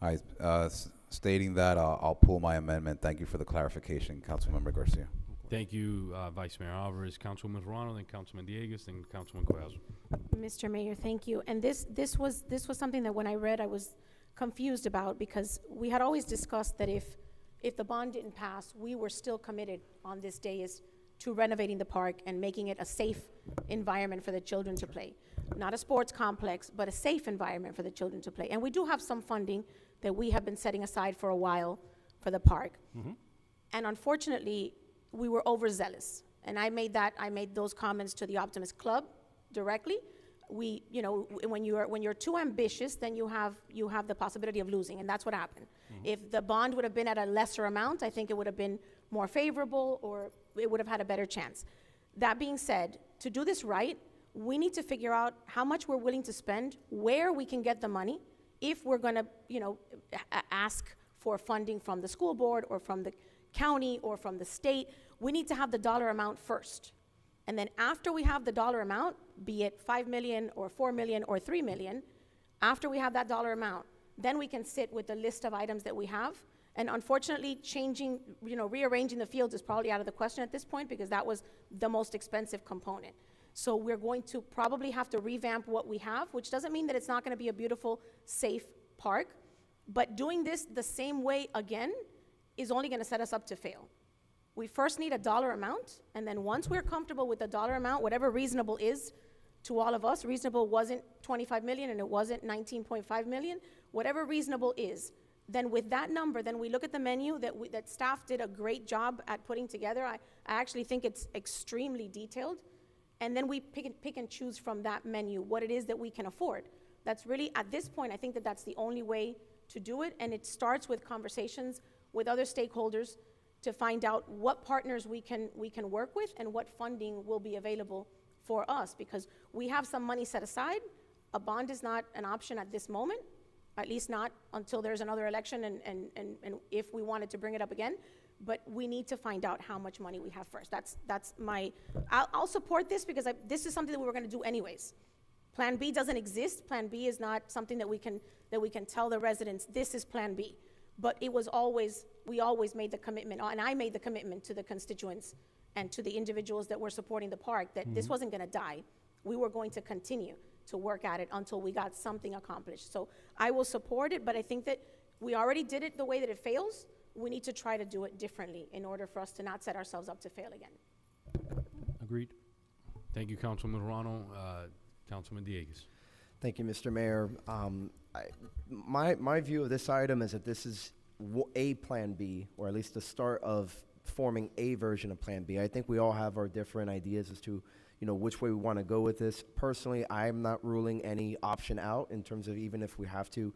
All right, stating that, I'll pull my amendment. Thank you for the clarification, Councilmember Garcia. Thank you, Vice Mayor Alvarez, Councilwoman Ruano, then Councilman Diegues, then Councilman Collazo. Mr. Mayor, thank you. And this was something that when I read, I was confused about, because we had always discussed that if the bond didn't pass, we were still committed on this day to renovating the park and making it a safe environment for the children to play. Not a sports complex, but a safe environment for the children to play. And we do have some funding that we have been setting aside for a while for the park. Mm-hmm. And unfortunately, we were overzealous. And I made those comments to the Optimist Club directly. When you're too ambitious, then you have the possibility of losing, and that's what happened. Mm-hmm. If the bond would have been at a lesser amount, I think it would have been more favorable, or it would have had a better chance. That being said, to do this right, we need to figure out how much we're willing to spend, where we can get the money, if we're going to, ask for funding from the school board or from the county or from the state. We need to have the dollar amount first. And then after we have the dollar amount, be it 5 million or 4 million or 3 million, after we have that dollar amount, then we can sit with the list of items that we have. And unfortunately, rearranging the fields is probably out of the question at this point, because that was the most expensive component. So we're going to probably have to revamp what we have, which doesn't mean that it's not going to be a beautiful, safe park. But doing this the same way again is only going to set us up to fail. We first need a dollar amount, and then once we're comfortable with the dollar amount, whatever reasonable is to all of us, reasonable wasn't 25 million and it wasn't 19.5 million, whatever reasonable is, then with that number, then we look at the menu that staff did a great job at putting together. I actually think it's extremely detailed. And then we pick and choose from that menu what it is that we can afford. That's really, at this point, I think that that's the only way to do it, and it starts with conversations with other stakeholders to find out what partners we can work with and what funding will be available for us, because we have some money set aside. A bond is not an option at this moment, at least not until there's another election and if we wanted to bring it up again. But we need to find out how much money we have first. I'll support this, because this is something that we were going to do anyways. Plan B doesn't exist. Plan B is not something that we can tell the residents, this is Plan B. But we always made the commitment, and I made the commitment to the constituents and to the individuals that were supporting the park that this wasn't going to die. We were going to continue to work at it until we got something accomplished. So I will support it, but I think that we already did it the way that it fails. We need to try to do it differently in order for us to not set ourselves up to fail again. Agreed. Thank you, Councilman Ruano. Councilman Diegues. Thank you, Mr. Mayor. My view of this item is that this is a Plan B, or at least the start of forming a version of Plan B. I think we all have our different ideas as to which way we want to go with this. Personally, I'm not ruling any option out in terms of even if we have to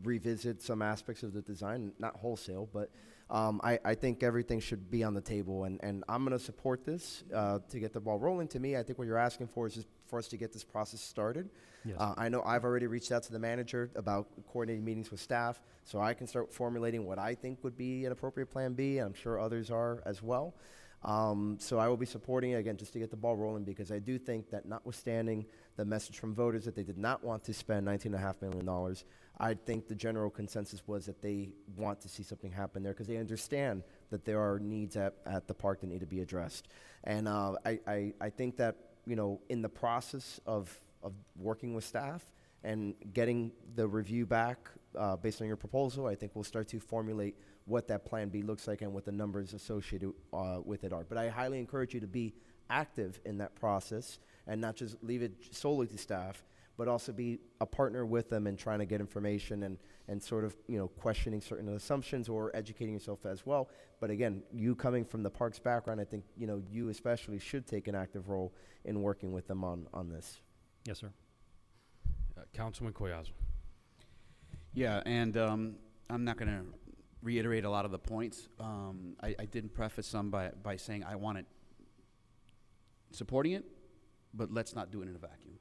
revisit some aspects of the design, not wholesale, but I think everything should be on the table, and I'm going to support this to get the ball rolling. To me, I think what you're asking for is just for us to get this process started. Yes. I know I've already reached out to the manager about coordinating meetings with staff, so I can start formulating what I think would be an appropriate Plan B, and I'm sure others are as well. So I will be supporting it, again, just to get the ball rolling, because I do think that notwithstanding the message from voters that they did not want to spend $19.5 million, I think the general consensus was that they want to see something happen there, because they understand that there are needs at the park that need to be addressed. And I think that, in the process of working with staff And getting the review back based on your proposal, I think we'll start to formulate what that Plan B looks like and what the numbers associated with it are. But I highly encourage you to be active in that process and not just leave it solely to staff, but also be a partner with them in trying to get information and sort of, questioning certain assumptions or educating yourself as well. But again, you coming from the parks background, I think, you especially should take an active role in working with them on this. Yes, sir. Councilman Collazo. Yeah, and I'm not going to reiterate a lot of the points. I did preface some by saying I want it supporting it, but let's not do it in a vacuum.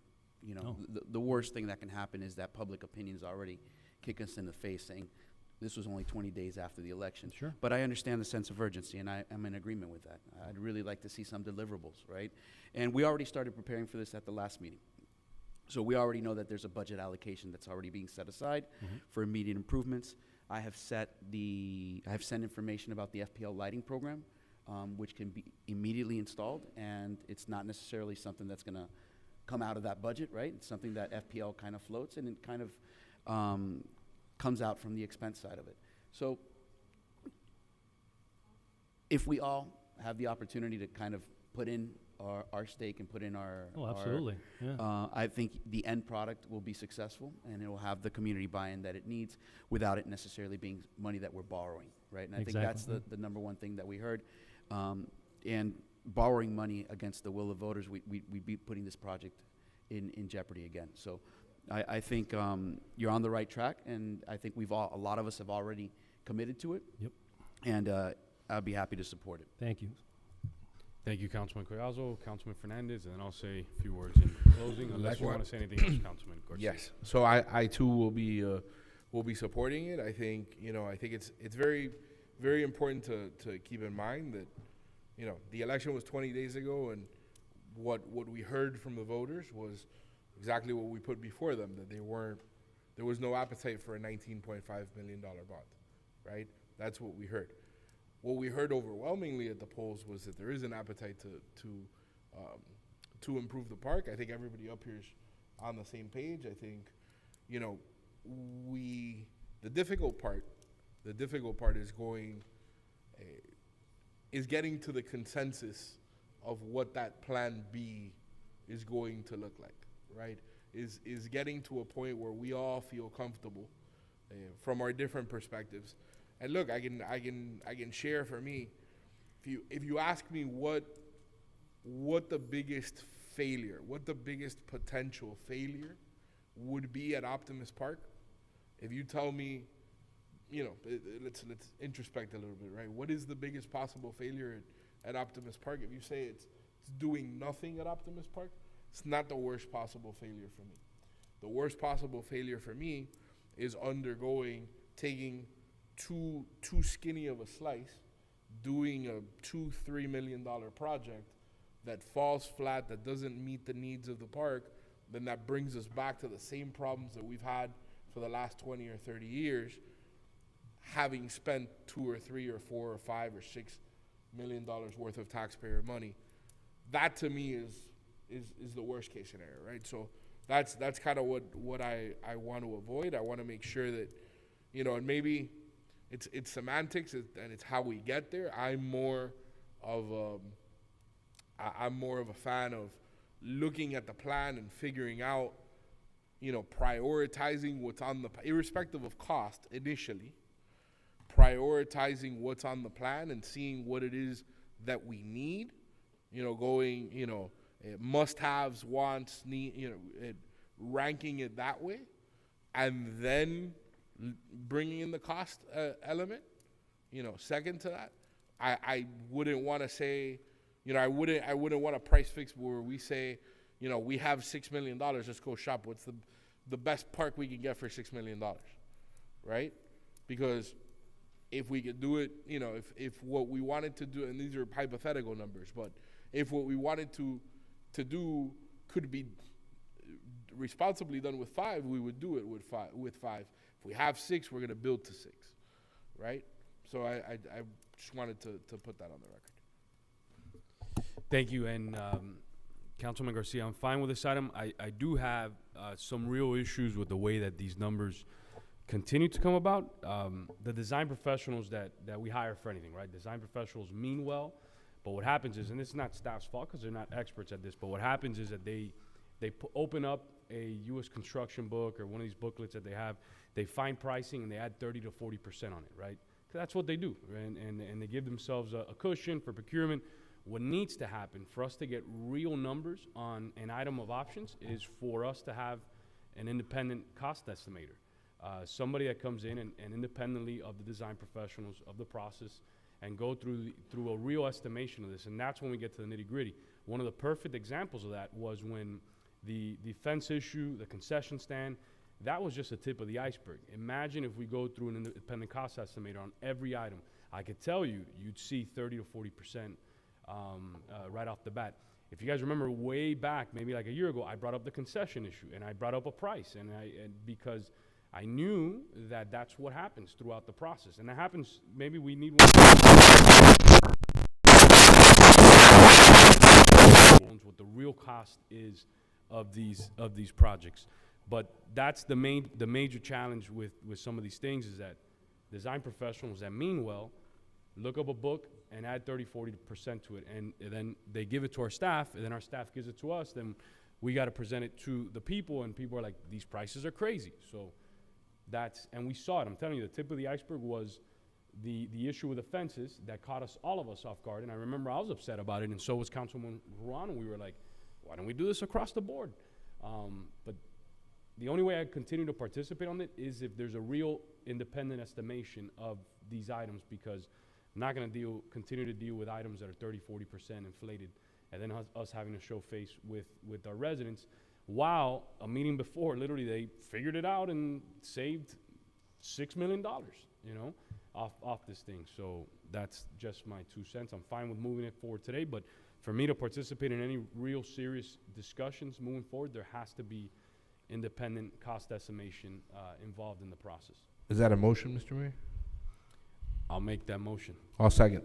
The worst thing that can happen is that public opinion is already kicking us in the face saying this was only 20 days after the election. Sure. But I understand the sense of urgency, and I'm in agreement with that. I'd really like to see some deliverables, right? And we already started preparing for this at the last meeting. So we already know that there's a budget allocation that's already being set aside for immediate improvements. I have sent information about the FPL lighting program, which can be immediately installed, and it's not necessarily something that's going to come out of that budget, right? It's something that FPL kind of floats, and it kind of comes out from the expense side of it. So if we all have the opportunity to kind of put in our stake and put in our... Oh, absolutely, yeah. I think the end product will be successful, and it will have the community buy-in that it needs without it necessarily being money that we're borrowing, right? And I think that's the number one thing that we heard. And borrowing money against the will of voters, we'd be putting this project in jeopardy again. So I think you're on the right track, and I think a lot of us have already committed to it. Yep. And I'll be happy to support it. Thank you. Thank you, Councilman Collazo, Councilman Fernandez, and then I'll say a few words in closing, unless you want to say anything else, Councilman Garcia. Yes. So I too will be supporting it. I think it's very, very important to keep in mind that the election was 20 days ago, and what we heard from the voters was exactly what we put before them, that there was no appetite for a $19.5 million bond, right? That's what we heard. What we heard overwhelmingly at the polls was that there is an appetite to improve the park. I think everybody up here is on the same page. I think, the difficult part is getting to the consensus of what that Plan B is going to look like, right? Is getting to a point where we all feel comfortable from our different perspectives. And look, I can share for me. If you ask me what the biggest failure, what the biggest potential failure would be at Optimus Park, if you tell me, let's introspect a little bit, right? What is the biggest possible failure at Optimus Park? If you say it's doing nothing at Optimus Park, it's not the worst possible failure for me. The worst possible failure for me is taking too skinny of a slice, doing a $2-3 million project that falls flat, that doesn't meet the needs of the park, then that brings us back to the same problems that we've had for the last 20 or 30 years, having spent $2 or $3 or $4 or $5 or $6 million worth of taxpayer money. That to me is the worst case scenario, right? So that's kind of what I want to avoid. I want to make sure that, and maybe it's semantics and it's how we get there. I'm more of a fan of looking at the plan and figuring out, prioritizing what's on irrespective of cost initially, prioritizing what's on the plan and seeing what it is that we need, must-haves, wants, need, ranking it that way, and then bringing in the cost element. Second to that, I wouldn't want to say, I wouldn't want a price fix where we say, we have $6 million, let's go shop. What's the best park we can get for $6 million, right? Because if we could do it, if what we wanted to do, and these are hypothetical numbers, but if what we wanted to do could be responsibly done with 5, we would do it with five. If we have 6, we're going to build to 6, right? So I just wanted to put that on the record. Thank you. And Councilman Garcia, I'm fine with this item. I do have some real issues with the way that these numbers continue to come about. The design professionals that we hire for anything, right? Design professionals mean well, but what happens is, and this is not staff's fault because they're not experts at this, but what happens is that they open up a U.S. construction book or one of these booklets that they have, they find pricing and they add 30 to 40% on it, right? 'Cause that's what they do, right? And they give themselves a cushion for procurement. What needs to happen for us to get real numbers on an item of options is for us to have an independent cost estimator. Somebody that comes in and independently of the design professionals of the process and go through a real estimation of this. And that's when we get to the nitty gritty. One of the perfect examples of that was when the fence issue, the concession stand, that was just the tip of the iceberg. Imagine if we go through an independent cost estimator on every item. I could tell you, you'd see 30 to 40% right off the bat. If you guys remember way back, maybe like a year ago, I brought up the concession issue and I brought up a price and because I knew that that's what happens throughout the process. And that happens, maybe we need one. What the real cost is of these projects. But that's the major challenge with some of these things is that design professionals that mean well look up a book and add 30, 40% to it. And then they give it to our staff, and then our staff gives it to us. Then we got to present it to the people, and people are like, these prices are crazy. So and we saw it. I'm telling you, the tip of the iceberg was the issue with the fences that caught all of us off guard. And I remember I was upset about it, and so was Councilman Ruano. We were like, why don't we do this across the board? But the only way I continue to participate on it is if there's a real independent estimation of these items, because I'm not going to continue to deal with items that are 30, 40% inflated, and then us having to show face with our residents, while a meeting before, literally they figured it out and saved $6 million, you know, off this thing. So that's just my 2 cents. I'm fine with moving it forward today, but for me to participate in any real serious discussions moving forward, there has to be independent cost estimation involved in the process. Is that a motion, Mr. Mayor? I'll make that motion. I'll second.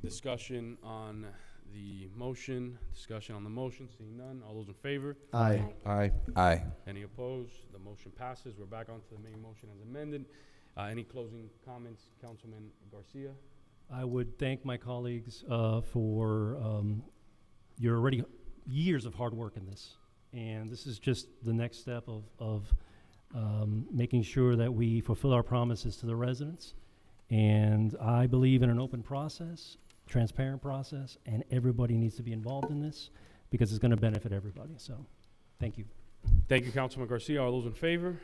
Discussion on the motion. Discussion on the motion. Seeing none. All those in favor? Aye. Aye. Aye. Any opposed? The motion passes. We're back onto the main motion as amended. Any closing comments, Councilman Garcia? I would thank my colleagues for your already years of hard work in this. And this is just the next step of making sure that we fulfill our promises to the residents. And I believe in an open process, transparent process, and everybody needs to be involved in this because it's going to benefit everybody. So, thank you. Thank you, Councilman Garcia. All those in favor?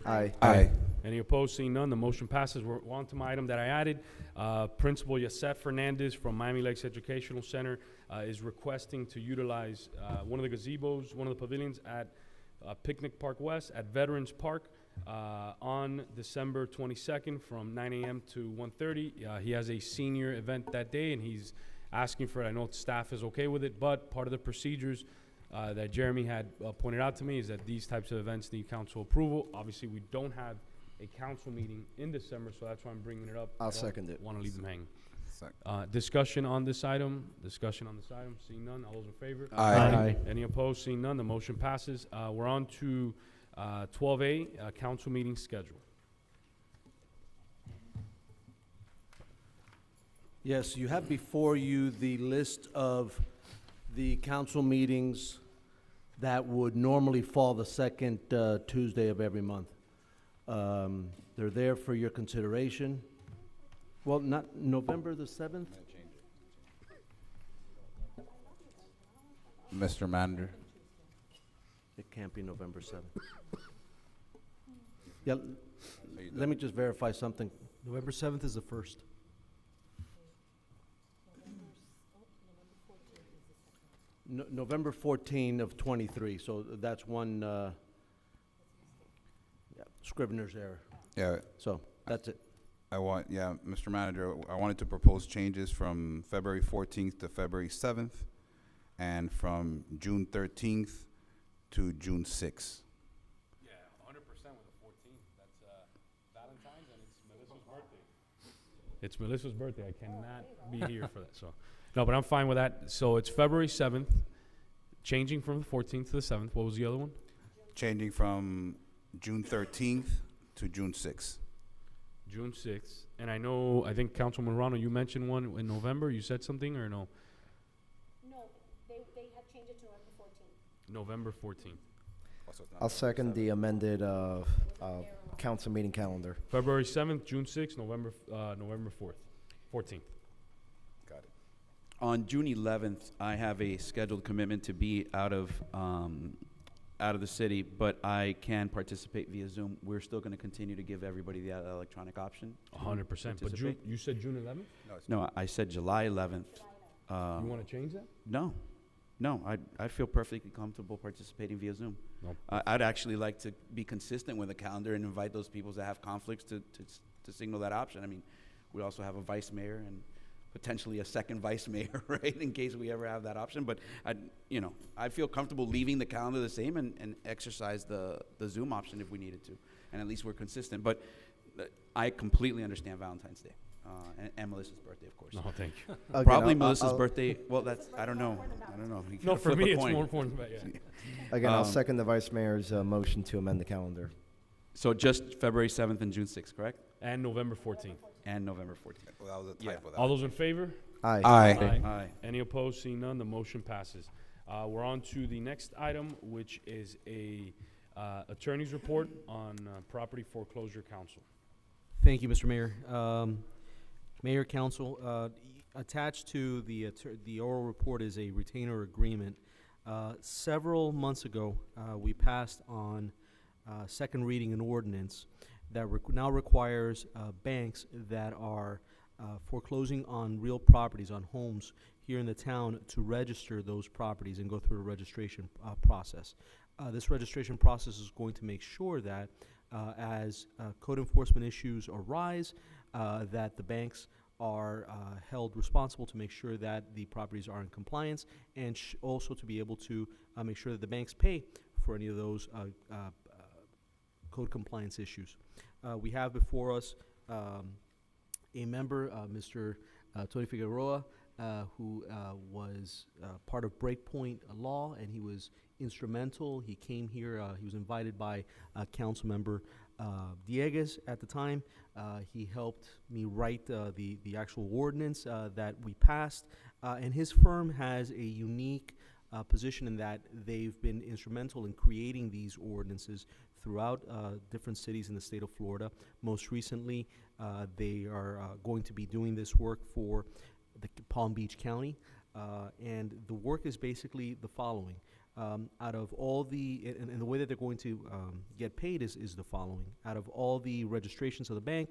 Aye. Aye. Any opposed? Seeing none, the motion passes. We're on to my item that I added. Principal Yasef Fernandez from Miami Lakes Educational Center is requesting to utilize one of the gazebos, one of the pavilions at Picnic Park West at Veterans Park on December 22nd from 9 a.m. to 1:30. He has a senior event that day, and he's asking for it. I know staff is okay with it, but part of the procedures that Jeremy had pointed out to me is that these types of events need council approval. Obviously, we don't have a council meeting in December, so that's why I'm bringing it up. I'll second it. Want to leave them hanging. Discussion on this item. Discussion on this item. Seeing none. All those in favor? Aye. Aye. Any opposed? Seeing none. The motion passes. We're on to 12A, council meeting schedule. Yes, you have before you the list of the council meetings that would normally fall the second Tuesday of every month. They're there for your consideration. Well, not November the 7th? Mr. Manager. It can't be November 7th. Yeah, let me just verify something. November 7th is the first. November 14 of 23, so that's one Scrivener's error. Yeah. So that's it. Mr. Manager, I wanted to propose changes from February 14th to February 7th, and from June 13th to June 6th. Yeah, 100% with the 14th. That's Valentine's, and it's Melissa's birthday. It's Melissa's birthday. I cannot be here for that. So, no, but I'm fine with that. So it's February 7th, Changing from the 14th to the 7th. What was the other one? Changing from June 13th to June 6th. June 6th. And I think Councilman Morano, you mentioned one in November. You said something or no? No, they have changed it to November November 14th. 14th. I'll second the amended council meeting calendar. February 7th, June 6th, November 4th, 14th. Got it. On June 11th, I have a scheduled commitment to be out of the city, but I can participate via Zoom. We're still going to continue to give everybody the electronic option. 100%. But June, you said June 11th? No, I said July 11th. You want to change that? No. No, I feel perfectly comfortable participating via Zoom. No. I'd actually like to be consistent with the calendar and invite those people that have conflicts to signal that option. I mean, we also have a vice mayor and potentially a second vice mayor, right, in case we ever have that option. But I feel comfortable leaving the calendar the same and exercise the Zoom option if we needed to, and at least we're consistent. But I completely understand Valentine's Day. And Melissa's birthday, of course. No, thank you. Again, Probably I'll- Melissa's I'll- birthday. Well, that's I don't know. You No, gotta for flip a me, it's coin. more important. But yeah. Again, I'll second the vice mayor's motion to amend the calendar. So just February 7th and June 6th, correct? And November 14th. And November 14th. Well, that was a typo. All those in favor? Aye. Aye. Any opposed? Seeing none, the motion passes. We're on to the next item, which is a attorney's report on property foreclosure council. Thank you, Mr. Mayor. Mayor, Council, attached to the oral report is a retainer agreement. Several months ago, we passed on second reading an ordinance that now requires banks that are foreclosing on real properties, on homes here in the town, to register those properties and go through a registration process. This registration process is going to make sure that as code enforcement issues arise, that the banks are held responsible to make sure that the properties are in compliance, and also to be able to make sure that the banks pay for any of those code compliance issues. We have before us a member, Mr. Tony Figueroa, who was part of Breakpoint Law, and he was instrumental. He came here, he was invited by council member Dieguez at the time. He helped me write the actual ordinance that we passed, and his firm has a unique position in that they've been instrumental in creating these ordinances throughout different cities in the state of Florida. Most recently, they are going to be doing this work for the Palm Beach County, and the work is basically the following. Out of all and the way that they're going to get paid is the following. Out of all the registrations of the bank,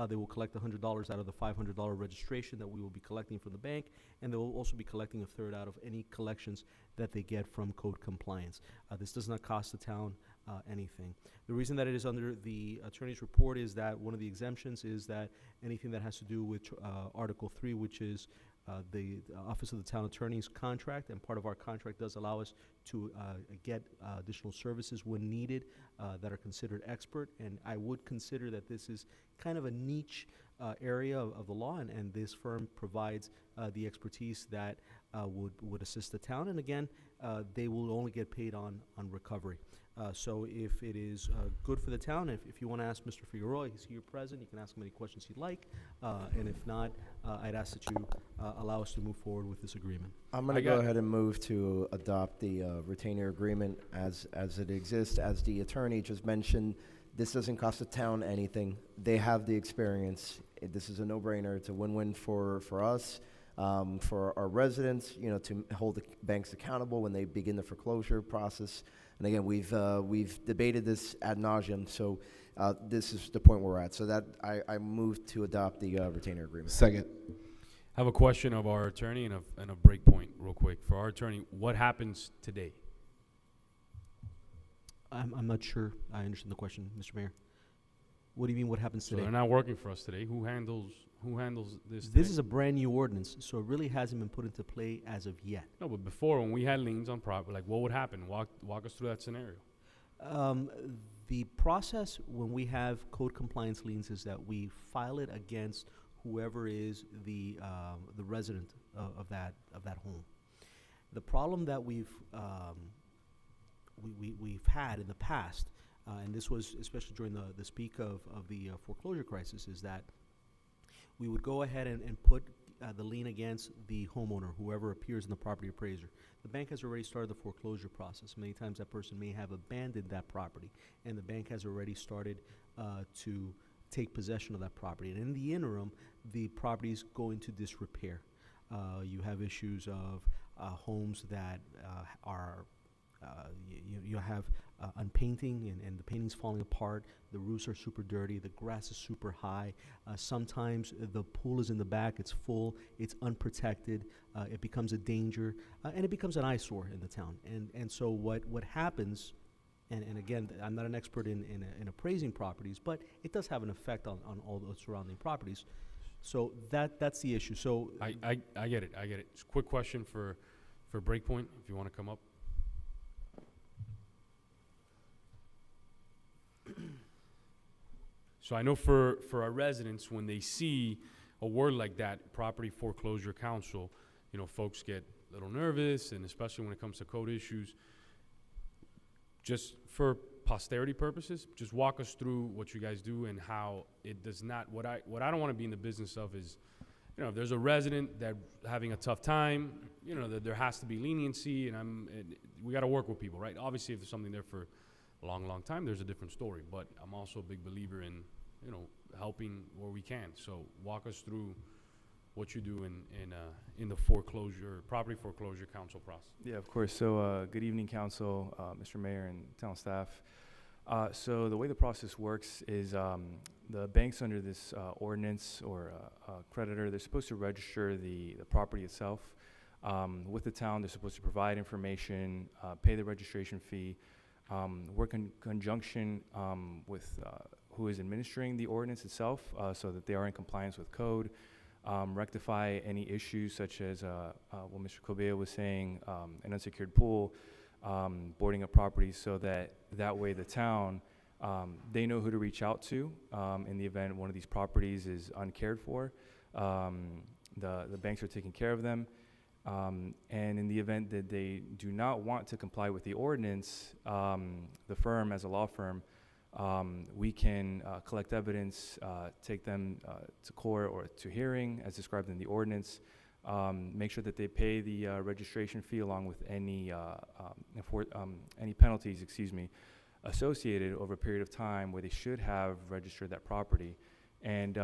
they will collect $100 out of the $500 registration that we will be collecting from the bank, and they will also be collecting a third out of any collections that they get from code compliance. This does not cost the town anything. The reason that it is under the attorney's report is that one of the exemptions is that anything that has to do with Article 3, which is the Office of the Town Attorney's contract, and part of our contract does allow us to get additional services when needed that are considered expert, and I would consider that this is kind of a niche area of the law, and this firm provides the expertise that would assist the town, and again, they will only get paid on recovery. So if it is good for the town, if you want to ask Mr. Figueroa, he's here present, you can ask him any questions you'd like, and if not, I'd ask that you allow us to move forward with this agreement. I'm going to go ahead and move to adopt the retainer agreement as it exists. As the attorney just mentioned, this doesn't cost the town anything. They have the experience. This is a no-brainer. It's a win-win for us, for our residents, to hold the banks accountable when they begin the foreclosure process. And again, we've debated this ad nauseum, so this is the point where we're at. So that I moved to adopt the retainer agreement. Second. I have a question of our attorney and a break point real quick. For our attorney, what happens today? I'm not sure I understand the question, Mr. Mayor. What do you mean, what happens So today? they're not working for us today. Who handles this This today? is a brand-new ordinance, so it really hasn't been put into play as of yet. No, but before, when we had liens on property, like what would happen? Walk us through that scenario. The process when we have code compliance liens is that we file it against whoever is the resident of that home. The problem that we've had in the past, and this was especially during the peak of the foreclosure crisis, is that we would go ahead and put the lien against the homeowner, whoever appears in the property appraiser. The bank has already started the foreclosure process. Many times that person may have abandoned that property, and the bank has already started to take possession of that property. And in the interim, the properties go into disrepair. You have issues of homes that are you have unpainting and the painting's falling apart, the roofs are super dirty, the grass is super high, sometimes the pool is in the back, it's full, it's unprotected, it becomes a danger, and it becomes an eyesore in the town. And so what happens, and again, I'm not an expert in appraising properties, but it does have an effect on all the surrounding properties. So that's the issue. So I get it. Just a quick question for Breakpoint, if you want to come up. So I know for our residents, when they see a word like that, Property Foreclosure Council, folks get a little nervous, and especially when it comes to code issues. Just for posterity purposes, just walk us through what you guys do and how it does not, what I don't want to be in the business of is, if there's a resident that having a tough time, that there has to be leniency, and we got to work with people, right? Obviously, if there's something there for a long, long time, there's a different story, but I'm also a big believer in, helping where we can. So walk us through what you do in the Property Foreclosure Council process. Yeah, of course. So good evening, Council, Mr. Mayor, and town staff. So the way the process works is the banks under this ordinance or creditor, they're supposed to register the property itself. With the town, they're supposed to provide information, pay the registration fee, work in conjunction with who is administering the ordinance itself so that they are in compliance with code, rectify any issues such as what Mr. Cobea was saying, an unsecured pool, boarding up properties, so that way the town, they know who to reach out to in the event one of these properties is uncared for. The banks are taking care of them. And in the event that they do not want to comply with the ordinance, the firm, as a law firm, we can collect evidence, take them to court or to hearing as described in the ordinance, make sure that they pay the registration fee along with any penalties, associated over a period of time where they should have registered that property. And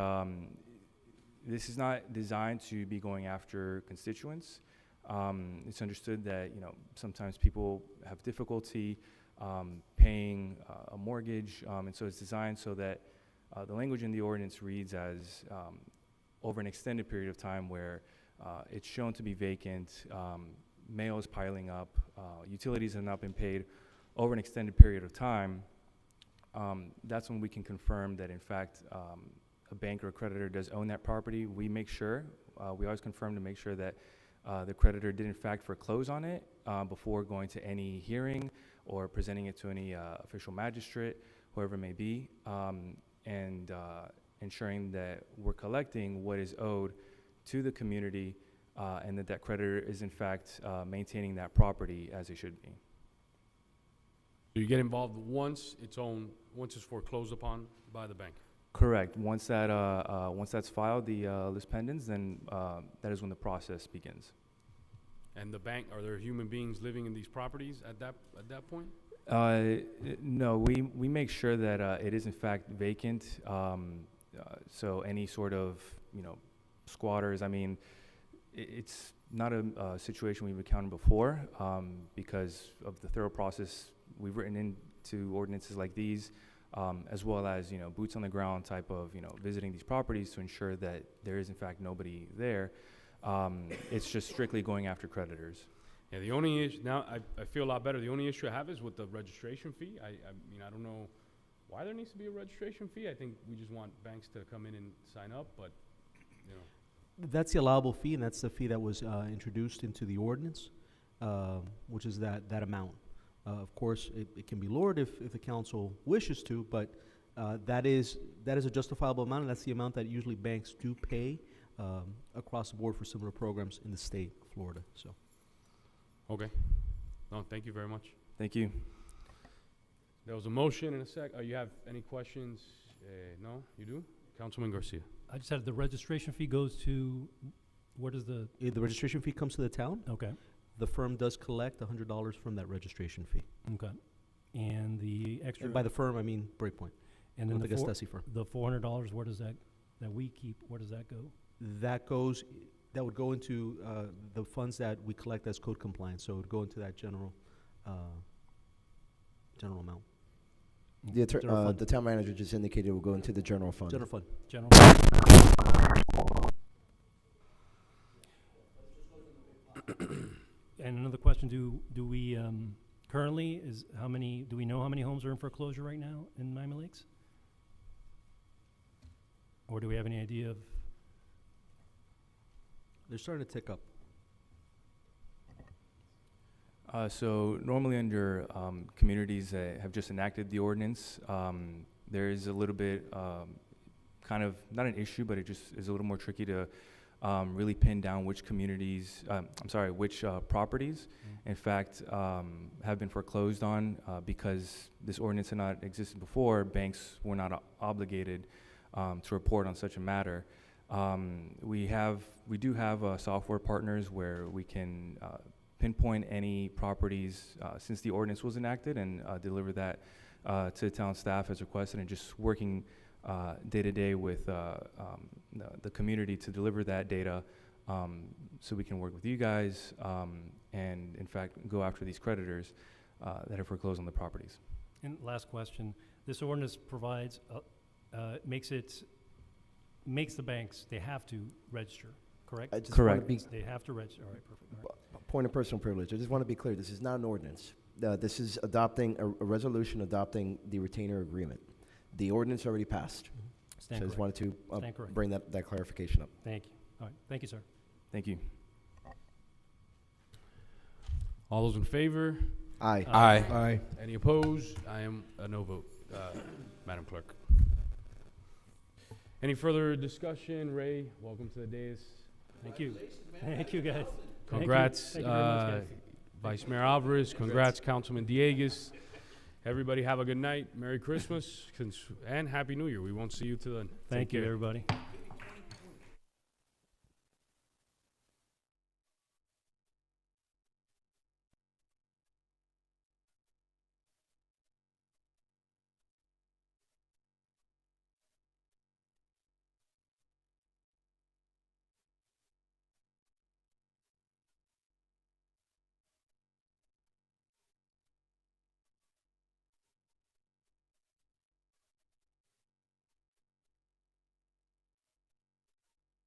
this is not designed to be going after constituents. It's understood that sometimes people have difficulty paying a mortgage, and so it's designed so that the language in the ordinance reads as over an extended period of time where it's shown to be vacant, mail is piling up, utilities have not been paid over an extended period of time. That's when we can confirm that in fact a bank or a creditor does own that property. We make sure, we always confirm to make sure that the creditor did in fact foreclose on it before going to any hearing or presenting it to any official magistrate, whoever it may be, and ensuring that we're collecting what is owed to the community and that creditor is in fact maintaining that property as it should be. So you get involved once it's foreclosed upon by the bank? Correct. Once that's filed, the lis pendens, then that is when the process begins. And the bank, are there human beings living in these properties at that point? No, we make sure that it is in fact vacant. So any sort of squatters, it's not a situation we've encountered before because of the thorough process we've written into ordinances like these, as well as boots on the ground type of visiting these properties to ensure that there is in fact nobody there. It's just strictly going after creditors. Yeah, the only issue now I feel a lot better. The only issue I have is with the registration fee. I don't know why there needs to be a registration fee. I think we just want banks to come in and sign up, but that's the allowable fee, and that's the fee that was introduced into the ordinance, which is that amount. Of course, it can be lowered if the council wishes to, but that is a justifiable amount, and that's the amount that usually banks do pay across the board for similar programs in the state of Florida. So. Okay. No, thank you very much. Thank you. There was a motion and a sec. You have any questions? No, you do? Councilman Garcia. I just had, the registration fee goes to, where does the, The registration fee comes to the town. okay, The firm does collect $100 from that registration fee. okay. And the extra. And by the firm, I mean Breakpoint. And then not the the four- Gastesi firm. The $400, where does that we keep, where does that go? That would go into the funds that we collect as code compliance, so it would go into that general amount. General fund. The town manager just indicated it will go into the general fund. General fund. General. And another question, do we, currently, do we know how many homes are in foreclosure right now in Miami Lakes? Or do we have any idea of? They're starting to tick up. So normally under communities that have just enacted the ordinance, there is a little bit kind of, not an issue, but it just is a little more tricky to really pin down which communities, which properties, in fact, have been foreclosed on because this ordinance had not existed before. Banks were not obligated to report on such a matter. We do have software partners where we can pinpoint any properties since the ordinance was enacted and deliver that to town staff as requested, and just working day to day with the community to deliver that data so we can work with you guys and in fact go after these creditors that have foreclosed on the properties. And last question, this ordinance provides, makes the banks, they have to register, correct? I just wanna Correct. be- They have to register, all right, perfect. All right. Point of personal privilege. I just want to be clear. This is not an ordinance. This is adopting a resolution adopting the retainer agreement. The ordinance already passed. Stand So I just corrected. wanted to Stand corrected. bring that clarification up. Thank you. All right, thank you, sir. Thank you. All those in favor? Aye. Aye. Aye. Any opposed? I am a no vote, Madam Clerk. Any further discussion? Ray, welcome to the dais. Thank you. Thank you, guys. Congrats, Thank you very much, guys. Vice Mayor Alvarez. Congrats, Councilman Diegues. Everybody have a good night. Merry Christmas and Happy New Year. We won't see you till then. Thank Take you, care. everybody.